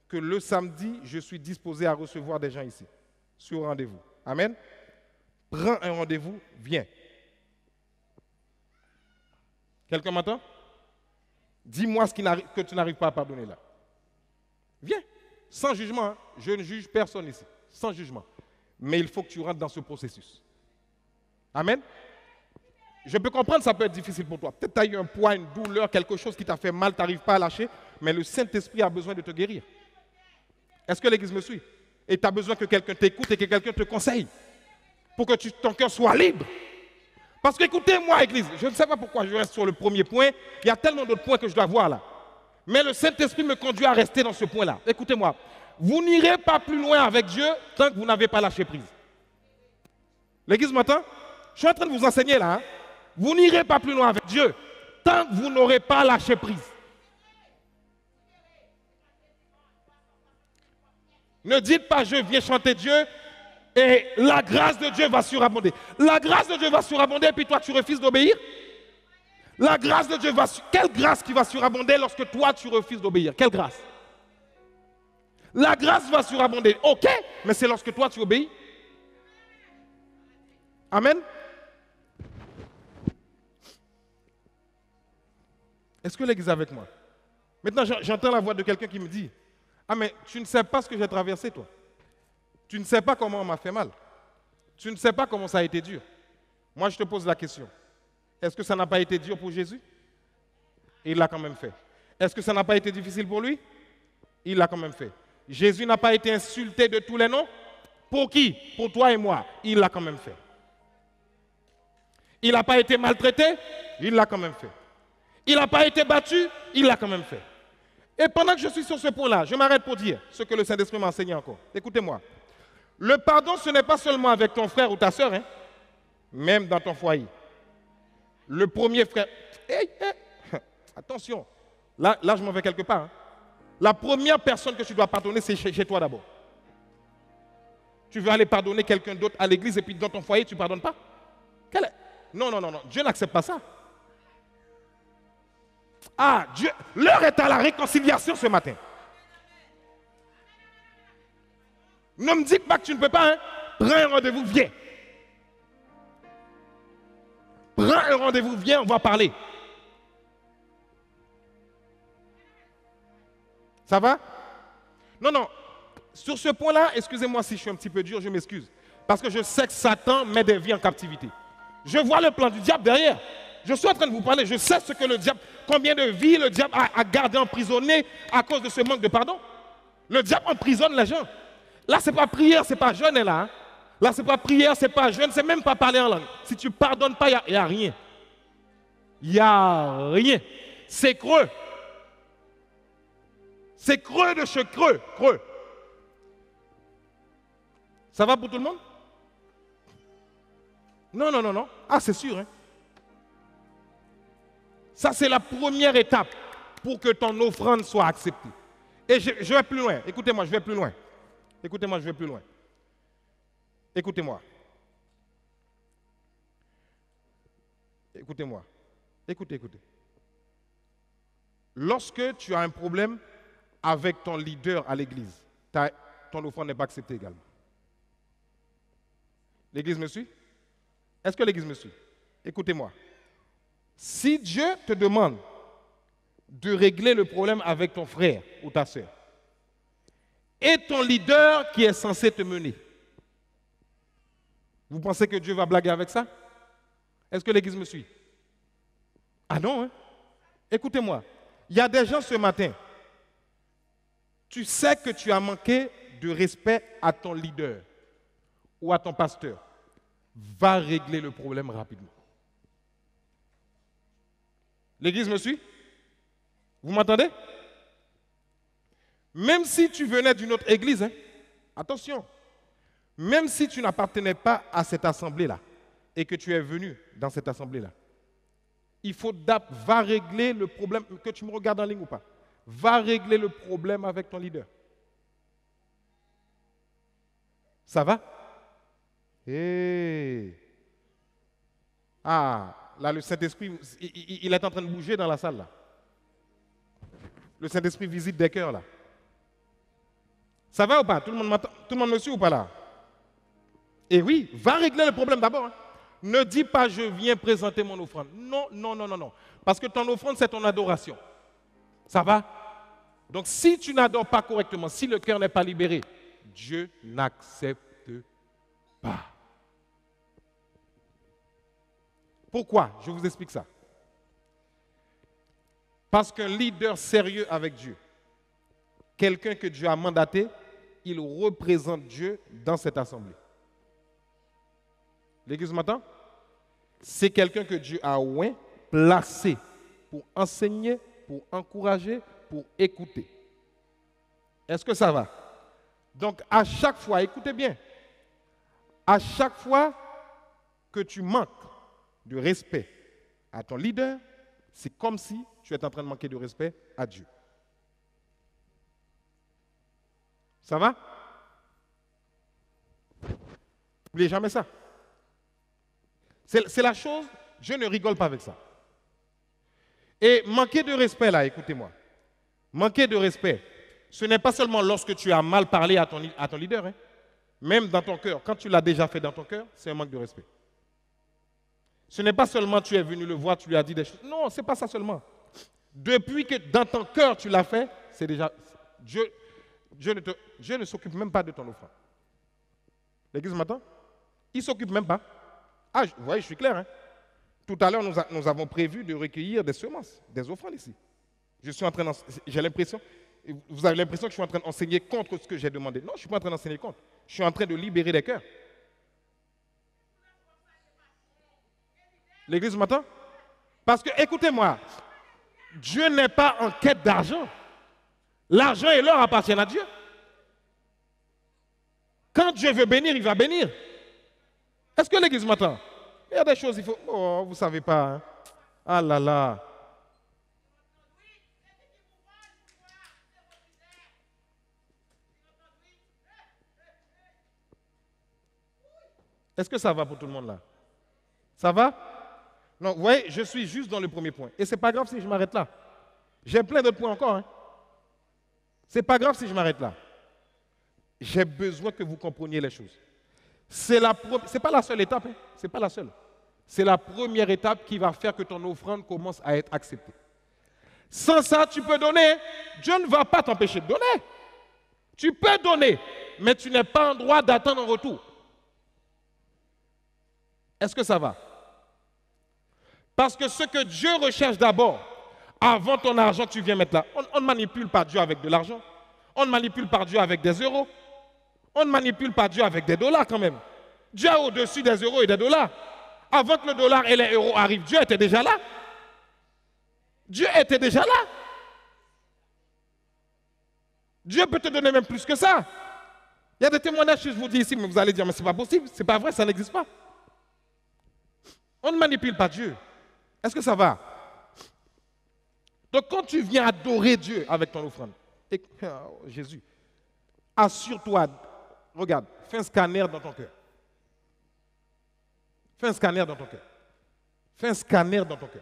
que le samedi, je suis disposé à recevoir des gens ici, sur rendez-vous. Amen. Prends un rendez-vous, viens. Quelqu'un m'entend? Dis-moi que tu n'arrives pas à pardonner là. Viens, sans jugement. Hein. Je ne juge personne ici, sans jugement. Mais il faut que tu rentres dans ce processus. Amen. Je peux comprendre que ça peut être difficile pour toi. Peut-être que tu as eu un poids, une douleur, quelque chose qui t'a fait mal, tu n'arrives pas à lâcher, mais le Saint-Esprit a besoin de te guérir. Est-ce que l'Église me suit? Et tu as besoin que quelqu'un t'écoute et que quelqu'un te conseille pour que ton cœur soit libre. Parce qu'écoutez-moi, Église, je ne sais pas pourquoi je reste sur le premier point. Il y a tellement d'autres points que je dois voir là. Mais le Saint-Esprit me conduit à rester dans ce point-là. Écoutez-moi, vous n'irez pas plus loin avec Dieu tant que vous n'avez pas lâché prise. L'Église m'entend? Je suis en train de vous enseigner là. Hein? Vous n'irez pas plus loin avec Dieu tant que vous n'aurez pas lâché prise. Ne dites pas je viens chanter Dieu et la grâce de Dieu va surabonder. La grâce de Dieu va surabonder et puis toi tu refuses d'obéir. La grâce de Dieu va... Quelle grâce qui va surabonder lorsque toi tu refuses d'obéir? Quelle grâce? La grâce va surabonder. Ok, mais c'est lorsque toi tu obéis. Amen. Est-ce que l'Église est avec moi? Maintenant, j'entends la voix de quelqu'un qui me dit, ah mais tu ne sais pas ce que j'ai traversé toi. Tu ne sais pas comment on m'a fait mal. Tu ne sais pas comment ça a été dur. Moi, je te pose la question. Est-ce que ça n'a pas été dur pour Jésus? Il l'a quand même fait. Est-ce que ça n'a pas été difficile pour lui? Il l'a quand même fait. Jésus n'a pas été insulté de tous les noms? Pour qui? Pour toi et moi. Il l'a quand même fait. Il n'a pas été maltraité? Il l'a quand même fait. Il n'a pas été battu? Il l'a quand même fait. Et pendant que je suis sur ce point-là, je m'arrête pour dire ce que le Saint-Esprit m'a enseigné encore. Écoutez-moi. Le pardon, ce n'est pas seulement avec ton frère ou ta soeur, hein, même dans ton foyer. Le premier frère... Attention, là je m'en vais quelque part. Hein. La première personne que tu dois pardonner, c'est chez toi d'abord. Tu veux aller pardonner quelqu'un d'autre à l'église et puis dans ton foyer, tu ne pardonnes pas? Non, non, non, non. Dieu n'accepte pas ça. Ah, Dieu, l'heure est à la réconciliation ce matin. Ne me dites pas que tu ne peux pas. Hein? Prends un rendez-vous, viens. Prends un rendez-vous, viens, on va parler. Ça va? Non, non. Sur ce point-là, excusez-moi si je suis un petit peu dur, je m'excuse. Parce que je sais que Satan met des vies en captivité. Je vois le plan du diable derrière. Je suis en train de vous parler, je sais ce que le diable, combien de vies le diable a gardé emprisonnées à cause de ce manque de pardon. Le diable emprisonne les gens. Là, ce n'est pas prière, ce n'est pas jeûne, là. Hein. Là, ce n'est pas prière, ce n'est pas jeûne, c'est même pas parler en langue. Si tu ne pardonnes pas, il n'y a rien. Il n'y a rien. C'est creux. C'est creux de chez creux. Creux. Ça va pour tout le monde? Non, non, non, non. Ah, c'est sûr. Hein? Ça, c'est la première étape pour que ton offrande soit acceptée. Et je vais plus loin. Écoutez-moi, je vais plus loin. Écoutez-moi, je vais plus loin. Écoutez-moi. Écoutez-moi. Écoutez, écoutez. Lorsque tu as un problème avec ton leader à l'église, ton offrande n'est pas acceptée également. L'église me suit? Est-ce que l'église me suit? Écoutez-moi. Si Dieu te demande de régler le problème avec ton frère ou ta soeur, et ton leader qui est censé te mener. Vous pensez que Dieu va blaguer avec ça? Est-ce que l'Église me suit? Ah non, hein? Écoutez-moi, il y a des gens ce matin, tu sais que tu as manqué de respect à ton leader ou à ton pasteur. Va régler le problème rapidement. L'Église me suit? Vous m'entendez? Même si tu venais d'une autre église, hein, attention, même si tu n'appartenais pas à cette assemblée-là et que tu es venu dans cette assemblée-là, il faut va régler le problème, que tu me regardes en ligne ou pas, va régler le problème avec ton leader. Ça va? Ah, là le Saint-Esprit, il est en train de bouger dans la salle là. Le Saint-Esprit visite des cœurs là. Ça va ou pas? Tout le monde me suit ou pas là? Et oui, va régler le problème d'abord. Hein. Ne dis pas je viens présenter mon offrande. Non, non, non, non, non. Parce que ton offrande, c'est ton adoration. Ça va? Donc si tu n'adores pas correctement, si le cœur n'est pas libéré, Dieu n'accepte pas. Pourquoi? Je vous explique ça. Parce qu'un leader sérieux avec Dieu, quelqu'un que Dieu a mandaté, il représente Dieu dans cette assemblée. L'Église m'entend? C'est quelqu'un que Dieu a placé pour enseigner, pour encourager, pour écouter. Est-ce que ça va? Donc à chaque fois, écoutez bien, à chaque fois que tu manques de respect à ton leader, c'est comme si tu es en train de manquer de respect à Dieu. Ça va? N'oubliez jamais ça. C'est la chose, je ne rigole pas avec ça. Et manquer de respect là, écoutez-moi. Manquer de respect, ce n'est pas seulement lorsque tu as mal parlé à ton leader, hein. Même dans ton cœur. Quand tu l'as déjà fait dans ton cœur, c'est un manque de respect. Ce n'est pas seulement tu es venu le voir, tu lui as dit des choses. Non, ce n'est pas ça seulement. Depuis que dans ton cœur tu l'as fait, c'est déjà... Dieu ne s'occupe même pas de ton offrande. L'Église m'entend? Il ne s'occupe même pas. Ah, vous voyez, je suis clair. Hein? Tout à l'heure, nous avons prévu de recueillir des semences, des offrandes ici. J'ai l'impression, vous avez l'impression que je suis en train d'enseigner contre ce que j'ai demandé. Non, je ne suis pas en train d'enseigner contre. Je suis en train de libérer les cœurs. L'Église m'entend? Parce que, écoutez-moi, Dieu n'est pas en quête d'argent. L'argent et l'or appartiennent à Dieu. Quand Dieu veut bénir, il va bénir. Est-ce que l'Église m'entend? Il y a des choses, il faut... Oh, vous ne savez pas. Hein? Ah là là. Est-ce que ça va pour tout le monde là? Ça va? Non, vous voyez, je suis juste dans le premier point. Et ce n'est pas grave si je m'arrête là. J'ai plein d'autres points encore. Hein? Ce n'est pas grave si je m'arrête là. J'ai besoin que vous compreniez les choses. Ce n'est pas la seule étape. Hein? Ce n'est pas la seule. C'est la première étape qui va faire que ton offrande commence à être acceptée. Sans ça, tu peux donner. Dieu ne va pas t'empêcher de donner. Tu peux donner, mais tu n'es pas en droit d'attendre un retour. Est-ce que ça va? Parce que ce que Dieu recherche d'abord, avant ton argent que tu viens mettre là, on ne manipule pas Dieu avec de l'argent. On ne manipule pas Dieu avec des euros. On ne manipule pas Dieu avec des dollars quand même. Dieu est au-dessus des euros et des dollars. Avant que le dollar et les euros arrivent, Dieu était déjà là. Dieu était déjà là. Dieu peut te donner même plus que ça. Il y a des témoignages que je vous dis ici, mais vous allez dire, mais ce n'est pas possible, ce n'est pas vrai, ça n'existe pas. On ne manipule pas Dieu. Est-ce que ça va? Donc quand tu viens adorer Dieu avec ton offrande, Jésus, assure-toi, regarde, fais un scanner dans ton cœur. Fais un scanner dans ton cœur. Fais un scanner dans ton cœur.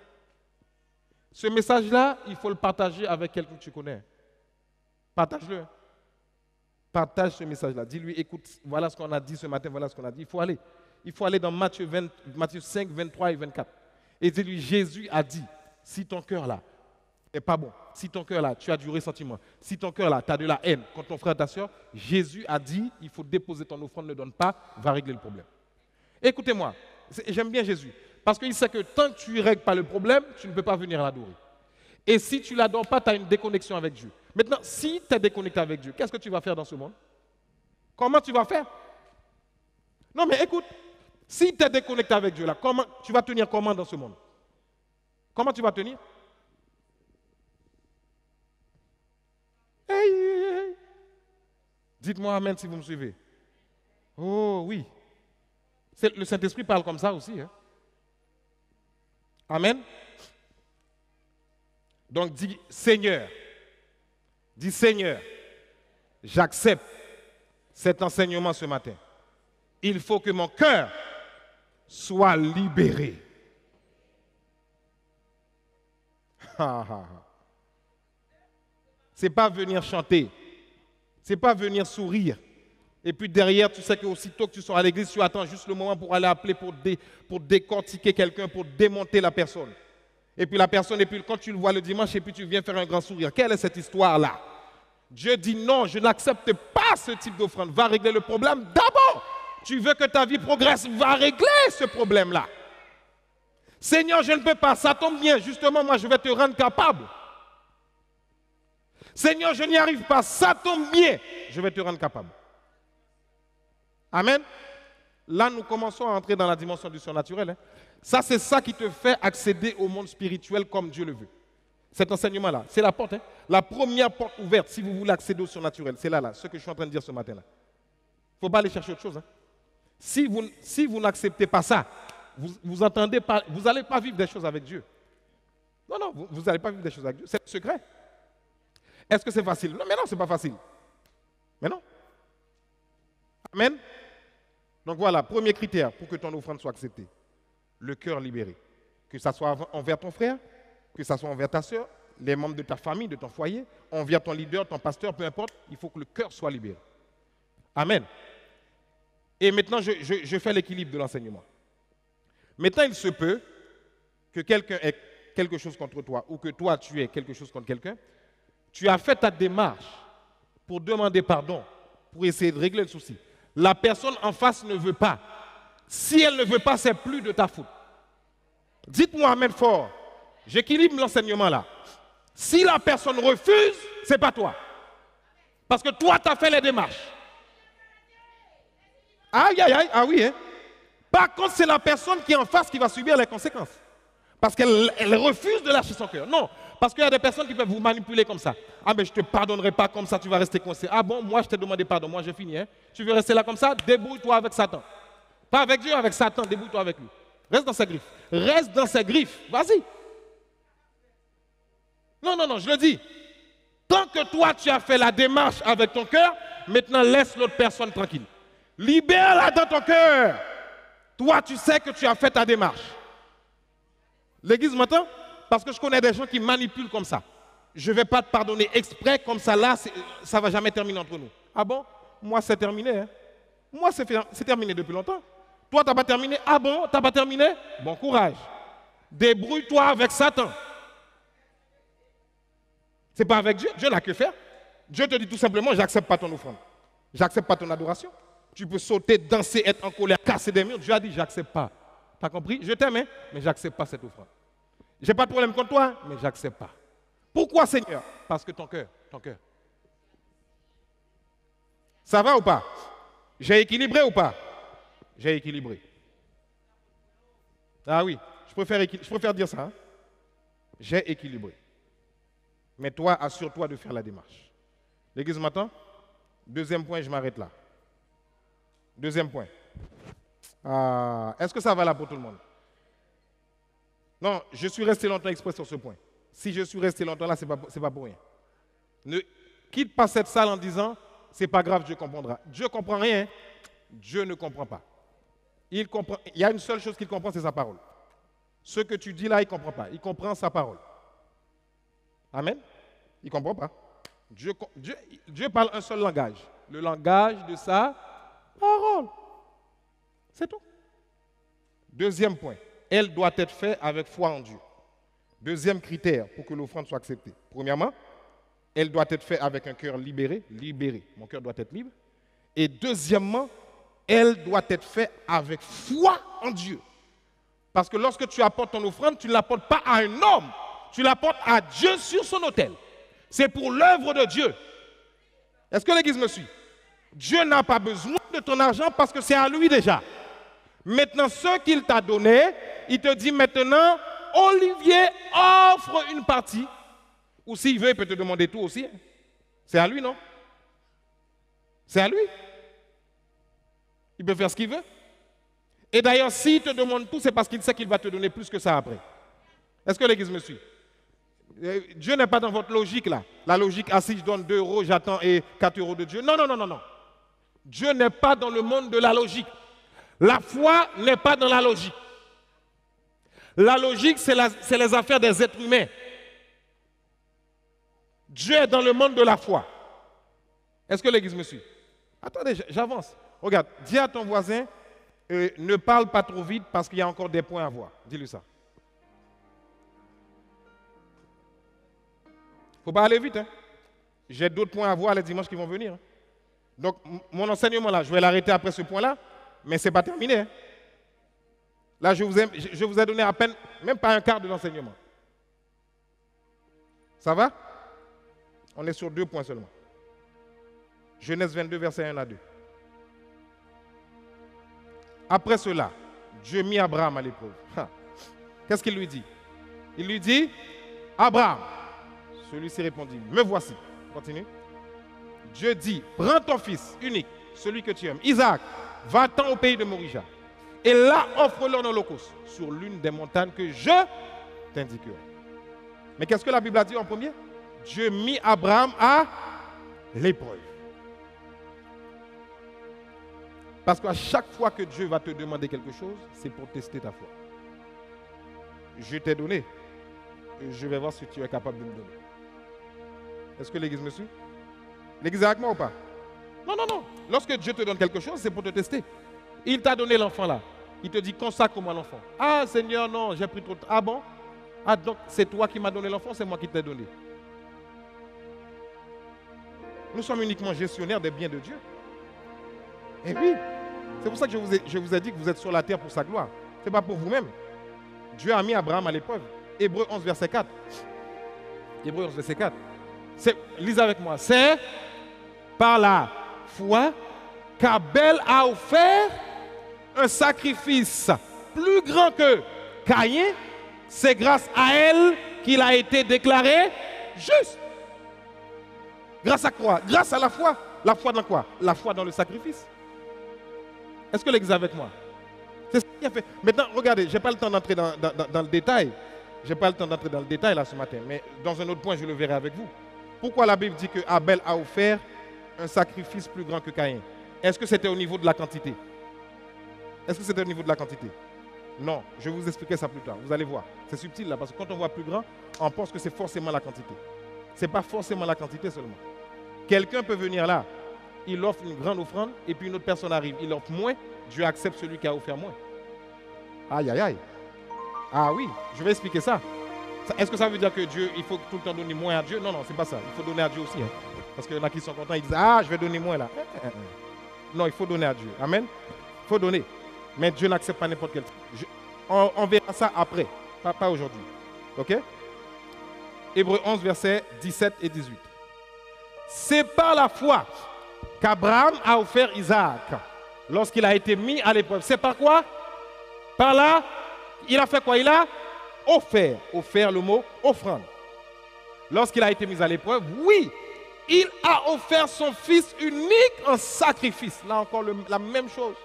Ce message-là, il faut le partager avec quelqu'un que tu connais. Partage-le. Partage ce message-là. Dis-lui, écoute, voilà ce qu'on a dit ce matin, voilà ce qu'on a dit. Il faut aller. Il faut aller dans Matthieu 5, 23 et 24. Et dis-lui, Jésus a dit, si ton cœur là, n'est pas bon, si ton cœur là, tu as du ressentiment, si ton cœur là, tu as de la haine contre ton frère, ta soeur, Jésus a dit, il faut déposer ton offrande, ne donne pas, va régler le problème. Écoutez-moi, j'aime bien Jésus, parce qu'il sait que tant que tu ne règles pas le problème, tu ne peux pas venir l'adorer. Et si tu ne l'adores pas, tu as une déconnexion avec Dieu. Maintenant, si tu es déconnecté avec Dieu, qu'est-ce que tu vas faire dans ce monde? Comment tu vas faire? Non mais écoute, si tu es déconnecté avec Dieu, là, comment, tu vas tenir comment dans ce monde? Comment tu vas tenir? Hey, hey, hey. Dites-moi amen si vous me suivez. Oh oui. Le Saint-Esprit parle comme ça aussi. Hein? Amen. Donc dis Seigneur, j'accepte cet enseignement ce matin. Il faut que mon cœur soit libéré. C'est pas venir chanter, c'est pas venir sourire. Et puis derrière, tu sais qu'aussitôt que tu sors à l'église, tu attends juste le moment pour aller appeler, pour décortiquer quelqu'un, pour démonter la personne. Et puis la personne, et puis quand tu le vois le dimanche, et puis tu viens faire un grand sourire. Quelle est cette histoire-là? Dieu dit non, je n'accepte pas ce type d'offrande. Va régler le problème d'abord. Tu veux que ta vie progresse, va régler ce problème-là. Seigneur, je ne peux pas, ça tombe bien, justement, moi je vais te rendre capable. Seigneur, je n'y arrive pas, ça tombe bien, je vais te rendre capable. Amen. Là, nous commençons à entrer dans la dimension du surnaturel. Hein. Ça, c'est ça qui te fait accéder au monde spirituel comme Dieu le veut. Cet enseignement-là, c'est la porte. Hein. La première porte ouverte, si vous voulez accéder au surnaturel, c'est là, ce que je suis en train de dire ce matin-là. Il ne faut pas aller chercher autre chose. Hein. Si vous n'acceptez pas ça, vous n'allez pas vivre des choses avec Dieu. Non, vous n'allez pas vivre des choses avec Dieu. C'est le secret. Est-ce que c'est facile? Non, mais non, ce n'est pas facile. Mais non. Amen. Donc voilà, premier critère pour que ton offrande soit acceptée. Le cœur libéré. Que ça soit envers ton frère, que ça soit envers ta soeur, les membres de ta famille, de ton foyer, envers ton leader, ton pasteur, peu importe, il faut que le cœur soit libéré. Amen. Et maintenant, je fais l'équilibre de l'enseignement. Maintenant, il se peut que quelqu'un ait quelque chose contre toi ou que toi, tu aies quelque chose contre quelqu'un. Tu as fait ta démarche pour demander pardon, pour essayer de régler le souci. La personne en face ne veut pas. Si elle ne veut pas, c'est plus de ta faute. Dites-moi amen fort. J'équilibre l'enseignement là. Si la personne refuse, ce n'est pas toi. Parce que toi, tu as fait les démarches. Aïe, aïe, aïe, ah oui. Hein? Par contre, c'est la personne qui est en face qui va subir les conséquences. Parce qu'elle refuse de lâcher son cœur. Non, parce qu'il y a des personnes qui peuvent vous manipuler comme ça. Ah, mais je ne te pardonnerai pas comme ça, tu vas rester coincé. Ah bon, moi je t'ai demandé pardon, moi j'ai fini. Hein? Tu veux rester là comme ça? Débrouille-toi avec Satan. Pas avec Dieu, avec Satan, débrouille-toi avec lui. Reste dans ses griffes. Reste dans ses griffes. Vas-y. Non, je le dis. Tant que toi tu as fait la démarche avec ton cœur, maintenant laisse l'autre personne tranquille. Libère-la dans ton cœur. Toi, tu sais que tu as fait ta démarche. L'église m'entend? Parce que je connais des gens qui manipulent comme ça. Je ne vais pas te pardonner exprès, comme ça là, ça ne va jamais terminer entre nous. Ah bon? Moi, c'est terminé. Hein? Moi, c'est terminé depuis longtemps. Toi, tu n'as pas terminé? Ah bon? Tu n'as pas terminé? Bon courage. Débrouille-toi avec Satan. Ce n'est pas avec Dieu. Dieu n'a que faire. Dieu te dit tout simplement, j'accepte pas ton offrande. J'accepte pas ton adoration. Tu peux sauter, danser, être en colère, casser des murs. Dieu a dit, j'accepte pas. Tu as compris? Je t'aime, hein? Mais j'accepte pas cette offrande. J'ai pas de problème contre toi, mais j'accepte pas. Pourquoi, Seigneur? Parce que ton cœur. Ça va ou pas? J'ai équilibré ou pas? J'ai équilibré. Ah oui, je préfère dire ça. Hein? J'ai équilibré. Mais toi, assure-toi de faire la démarche. L'église m'attend? Deuxième point, je m'arrête là. Deuxième point. Est-ce que ça va là pour tout le monde? Non, je suis resté longtemps exprès sur ce point. Si je suis resté longtemps là, ce n'est pas pour rien. Ne quitte pas cette salle en disant, c'est pas grave, Dieu comprendra. Dieu ne comprend rien, Dieu ne comprend pas. Il y a une seule chose qu'il comprend, c'est sa parole. Ce que tu dis là, il ne comprend pas. Il comprend sa parole. Amen. Il ne comprend pas. Dieu parle un seul langage. Le langage de sa parole. C'est tout. Deuxième point. Elle doit être faite avec foi en Dieu. Deuxième critère pour que l'offrande soit acceptée. Premièrement, elle doit être faite avec un cœur libéré. Libéré. Mon cœur doit être libre. Et deuxièmement, elle doit être faite avec foi en Dieu. Parce que lorsque tu apportes ton offrande, tu ne l'apportes pas à un homme. Tu l'apportes à Dieu sur son autel. C'est pour l'œuvre de Dieu. Est-ce que l'Église me suit? Dieu n'a pas besoin de ton argent parce que c'est à lui déjà. Maintenant, ce qu'il t'a donné, il te dit maintenant, Olivier offre une partie. Ou s'il veut, il peut te demander tout aussi. C'est à lui, non? C'est à lui. Il peut faire ce qu'il veut. Et d'ailleurs, s'il te demande tout, c'est parce qu'il sait qu'il va te donner plus que ça après. Est-ce que l'Église me suit? Dieu n'est pas dans votre logique là. La logique, ah si je donne 2 euros, j'attends et 4 euros de Dieu. Non, non, non, non, non. Dieu n'est pas dans le monde de la logique. La foi n'est pas dans la logique. La logique, c'est les affaires des êtres humains. Dieu est dans le monde de la foi. Est-ce que l'Église me suit? Attendez, j'avance. Regarde, dis à ton voisin, ne parle pas trop vite parce qu'il y a encore des points à voir. Dis-lui ça. Il ne faut pas aller vite. Hein. J'ai d'autres points à voir les dimanches qui vont venir. Hein. Donc, mon enseignement là, je vais l'arrêter après ce point-là, mais ce n'est pas terminé. Hein. Là, je vous ai donné à peine, même pas un quart de l'enseignement. Ça va? On est sur 2 points seulement. Genèse 22, verset 1 à 2. Après cela, Dieu mit Abraham à l'épreuve. Qu'est-ce qu'il lui dit? Il lui dit, Abraham, celui-ci répondit, me voici. Continue. Dieu dit, prends ton fils unique, celui que tu aimes, Isaac, va-t'en au pays de Morija. Et là, offre-le en holocauste sur l'une des montagnes que je t'indiquerai. Mais qu'est-ce que la Bible a dit en premier? Dieu mit Abraham à l'épreuve. Parce qu'à chaque fois que Dieu va te demander quelque chose, c'est pour tester ta foi. Je t'ai donné. Je vais voir si tu es capable de me donner. Est-ce que l'Église me suit? L'Église est avec moi ou pas? Non, non, non. Lorsque Dieu te donne quelque chose, c'est pour te tester. Il t'a donné l'enfant là. Il te dit, consacre-moi l'enfant. Ah Seigneur, non, j'ai pris trop de temps. Ah bon? Ah donc c'est toi qui m'as donné l'enfant, c'est moi qui t'ai donné. Nous sommes uniquement gestionnaires des biens de Dieu. Eh oui, c'est pour ça que je vous ai dit que vous êtes sur la terre pour sa gloire. Ce n'est pas pour vous-même. Dieu a mis Abraham à l'épreuve. Hébreux 11, verset 4. Hébreux 11, verset 4. Lisez avec moi. C'est par la foi qu'Abel a offert un sacrifice plus grand que Caïn. C'est grâce à elle qu'il a été déclaré juste. Grâce à quoi? Grâce à la foi. La foi dans quoi? La foi dans le sacrifice. Est-ce que l'Église est avec moi? C'est ce qui a fait. Maintenant, regardez, je n'ai pas le temps d'entrer dans le détail. Je n'ai pas le temps d'entrer dans le détail là ce matin, mais dans un autre point, je le verrai avec vous. Pourquoi la Bible dit que Abel a offert un sacrifice plus grand que Caïn? Est-ce que c'était au niveau de la quantité? Est-ce que c'était au niveau de la quantité? Non, je vais vous expliquer ça plus tard. Vous allez voir. C'est subtil là, parce que quand on voit plus grand, on pense que c'est forcément la quantité. Ce n'est pas forcément la quantité seulement. Quelqu'un peut venir là, il offre une grande offrande, et puis une autre personne arrive, il offre moins, Dieu accepte celui qui a offert moins. Aïe, aïe, aïe. Ah oui, je vais expliquer ça. Est-ce que ça veut dire que Dieu, il faut tout le temps donner moins à Dieu? Non, non, c'est pas ça. Il faut donner à Dieu aussi. Hein. Parce qu'il y en a qui sont contents, ils disent, ah, je vais donner moins là. Non, il faut donner à Dieu. Amen. Il faut donner. Mais Dieu n'accepte pas n'importe quel. On verra ça après, pas aujourd'hui. Ok? Hébreux 11, versets 17 et 18. C'est par la foi qu'Abraham a offert Isaac lorsqu'il a été mis à l'épreuve. C'est par quoi? Par là, il a fait quoi? Il a offert. Offert, le mot offrande. Lorsqu'il a été mis à l'épreuve, oui, il a offert son fils unique en sacrifice. Là encore, la même chose.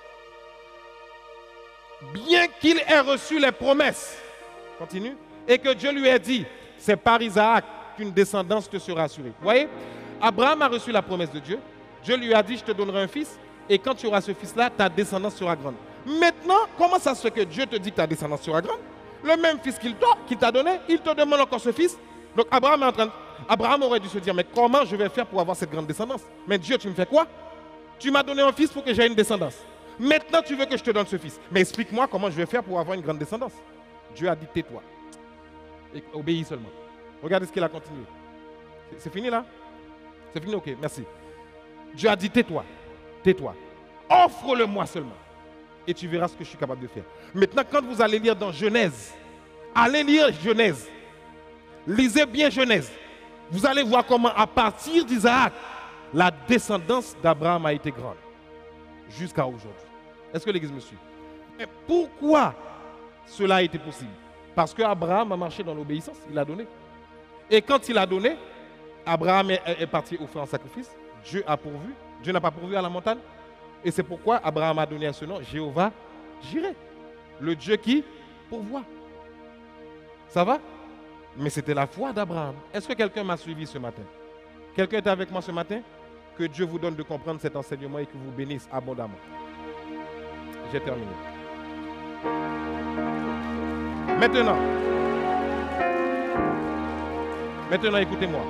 Bien qu'il ait reçu les promesses, continue, et que Dieu lui ait dit, c'est par Isaac qu'une descendance te sera assurée. Vous voyez, Abraham a reçu la promesse de Dieu. Dieu lui a dit, je te donnerai un fils, et quand tu auras ce fils-là, ta descendance sera grande. Maintenant, comment ça se fait que Dieu te dit que ta descendance sera grande? Le même fils qu'il t'a donné, il te demande encore ce fils. Donc Abraham aurait dû se dire, mais comment je vais faire pour avoir cette grande descendance? Mais Dieu, tu me fais quoi? Tu m'as donné un fils pour que j'aie une descendance. Maintenant, tu veux que je te donne ce fils. Mais explique-moi comment je vais faire pour avoir une grande descendance. Dieu a dit, tais-toi. Et obéis seulement. Regardez ce qu'il a continué. C'est fini là? C'est fini, ok, merci. Dieu a dit, tais-toi, tais-toi. Offre-le-moi seulement. Et tu verras ce que je suis capable de faire. Maintenant, quand vous allez lire dans Genèse, allez lire Genèse. Lisez bien Genèse. Vous allez voir comment, à partir d'Isaac, la descendance d'Abraham a été grande. Jusqu'à aujourd'hui. Est-ce que l'Église me suit? Et pourquoi cela a été possible? Parce qu'Abraham a marché dans l'obéissance, il a donné. Et quand il a donné, Abraham est parti offrir un sacrifice. Dieu a pourvu. Dieu n'a pas pourvu à la montagne. Et c'est pourquoi Abraham a donné à ce nom, Jéhovah Jireh, le Dieu qui pourvoit. Ça va? Mais c'était la foi d'Abraham. Est-ce que quelqu'un m'a suivi ce matin? Quelqu'un est avec moi ce matin? Que Dieu vous donne de comprendre cet enseignement et que vous bénisse abondamment. J'ai terminé. Maintenant, écoutez-moi.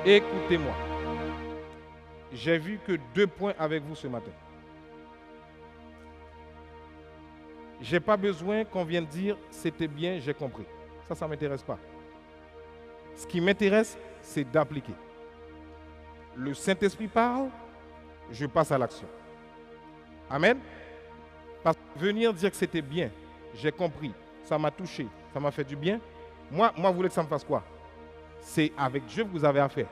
Écoutez-moi. J'ai vu que 2 points avec vous ce matin. Je n'ai pas besoin qu'on vienne dire c'était bien, j'ai compris. Ça ne m'intéresse pas. Ce qui m'intéresse, c'est d'appliquer. Le Saint-Esprit parle, je passe à l'action. Amen. Parce que venir dire que c'était bien, j'ai compris, ça m'a touché, ça m'a fait du bien. Moi, vous voulez que ça me fasse quoi? C'est avec Dieu que vous avez affaire.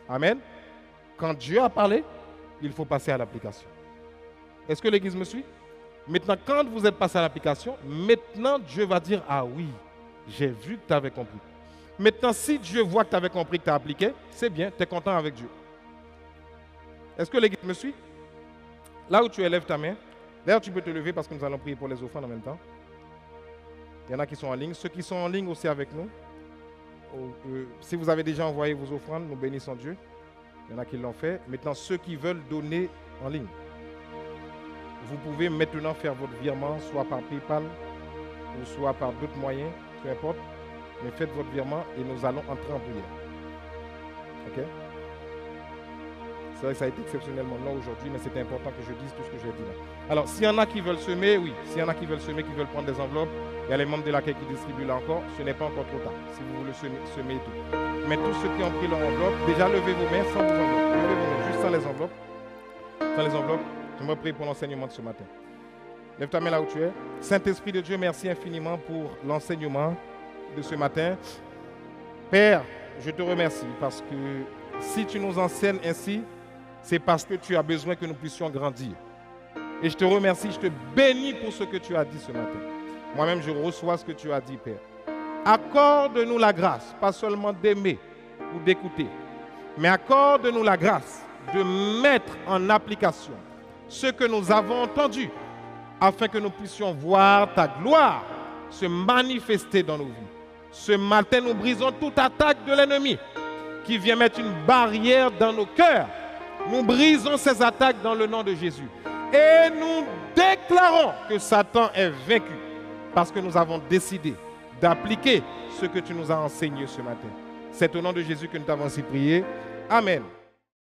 Amen. Quand Dieu a parlé, il faut passer à l'application. Est-ce que l'Église me suit? Maintenant, quand vous êtes passé à l'application, maintenant Dieu va dire, ah oui, j'ai vu que tu avais compris. Maintenant, si Dieu voit que tu avais compris, que tu as appliqué, c'est bien, tu es content avec Dieu. Est-ce que l'Église me suit? Là où tu élèves ta main, d'ailleurs tu peux te lever parce que nous allons prier pour les offrandes en même temps. Il y en a qui sont en ligne. Ceux qui sont en ligne aussi avec nous, si vous avez déjà envoyé vos offrandes, nous bénissons Dieu. Il y en a qui l'ont fait. Maintenant, ceux qui veulent donner en ligne, vous pouvez maintenant faire votre virement, soit par PayPal, ou soit par d'autres moyens, peu importe. Mais faites votre virement et nous allons entrer en prière. Ok? C'est vrai que ça a été exceptionnellement long aujourd'hui, mais c'était important que je dise tout ce que j'ai dit là. Alors, s'il y en a qui veulent semer, oui. S'il y en a qui veulent semer, qui veulent prendre des enveloppes, il y a les membres de l'accueil qui distribuent là encore. Ce n'est pas encore trop tard, si vous voulez semer et tout. Mais tous ceux qui ont pris leur enveloppe, déjà levez vos mains sans vos enveloppes. Levez vos mains, juste sans les enveloppes. Sans les enveloppes. J'aimerais prier pour l'enseignement de ce matin. Lève ta main là où tu es. Saint-Esprit de Dieu, merci infiniment pour l'enseignement de ce matin. Père, je te remercie parce que si tu nous enseignes ainsi, c'est parce que tu as besoin que nous puissions grandir. Et je te remercie, je te bénis pour ce que tu as dit ce matin. Moi-même, je reçois ce que tu as dit, Père. Accorde-nous la grâce, pas seulement d'aimer ou d'écouter, mais accorde-nous la grâce de mettre en application ce que nous avons entendu, afin que nous puissions voir ta gloire se manifester dans nos vies. Ce matin, nous brisons toute attaque de l'ennemi qui vient mettre une barrière dans nos cœurs. Nous brisons ces attaques dans le nom de Jésus. Et nous déclarons que Satan est vaincu parce que nous avons décidé d'appliquer ce que tu nous as enseigné ce matin. C'est au nom de Jésus que nous t'avons ainsi prié. Amen.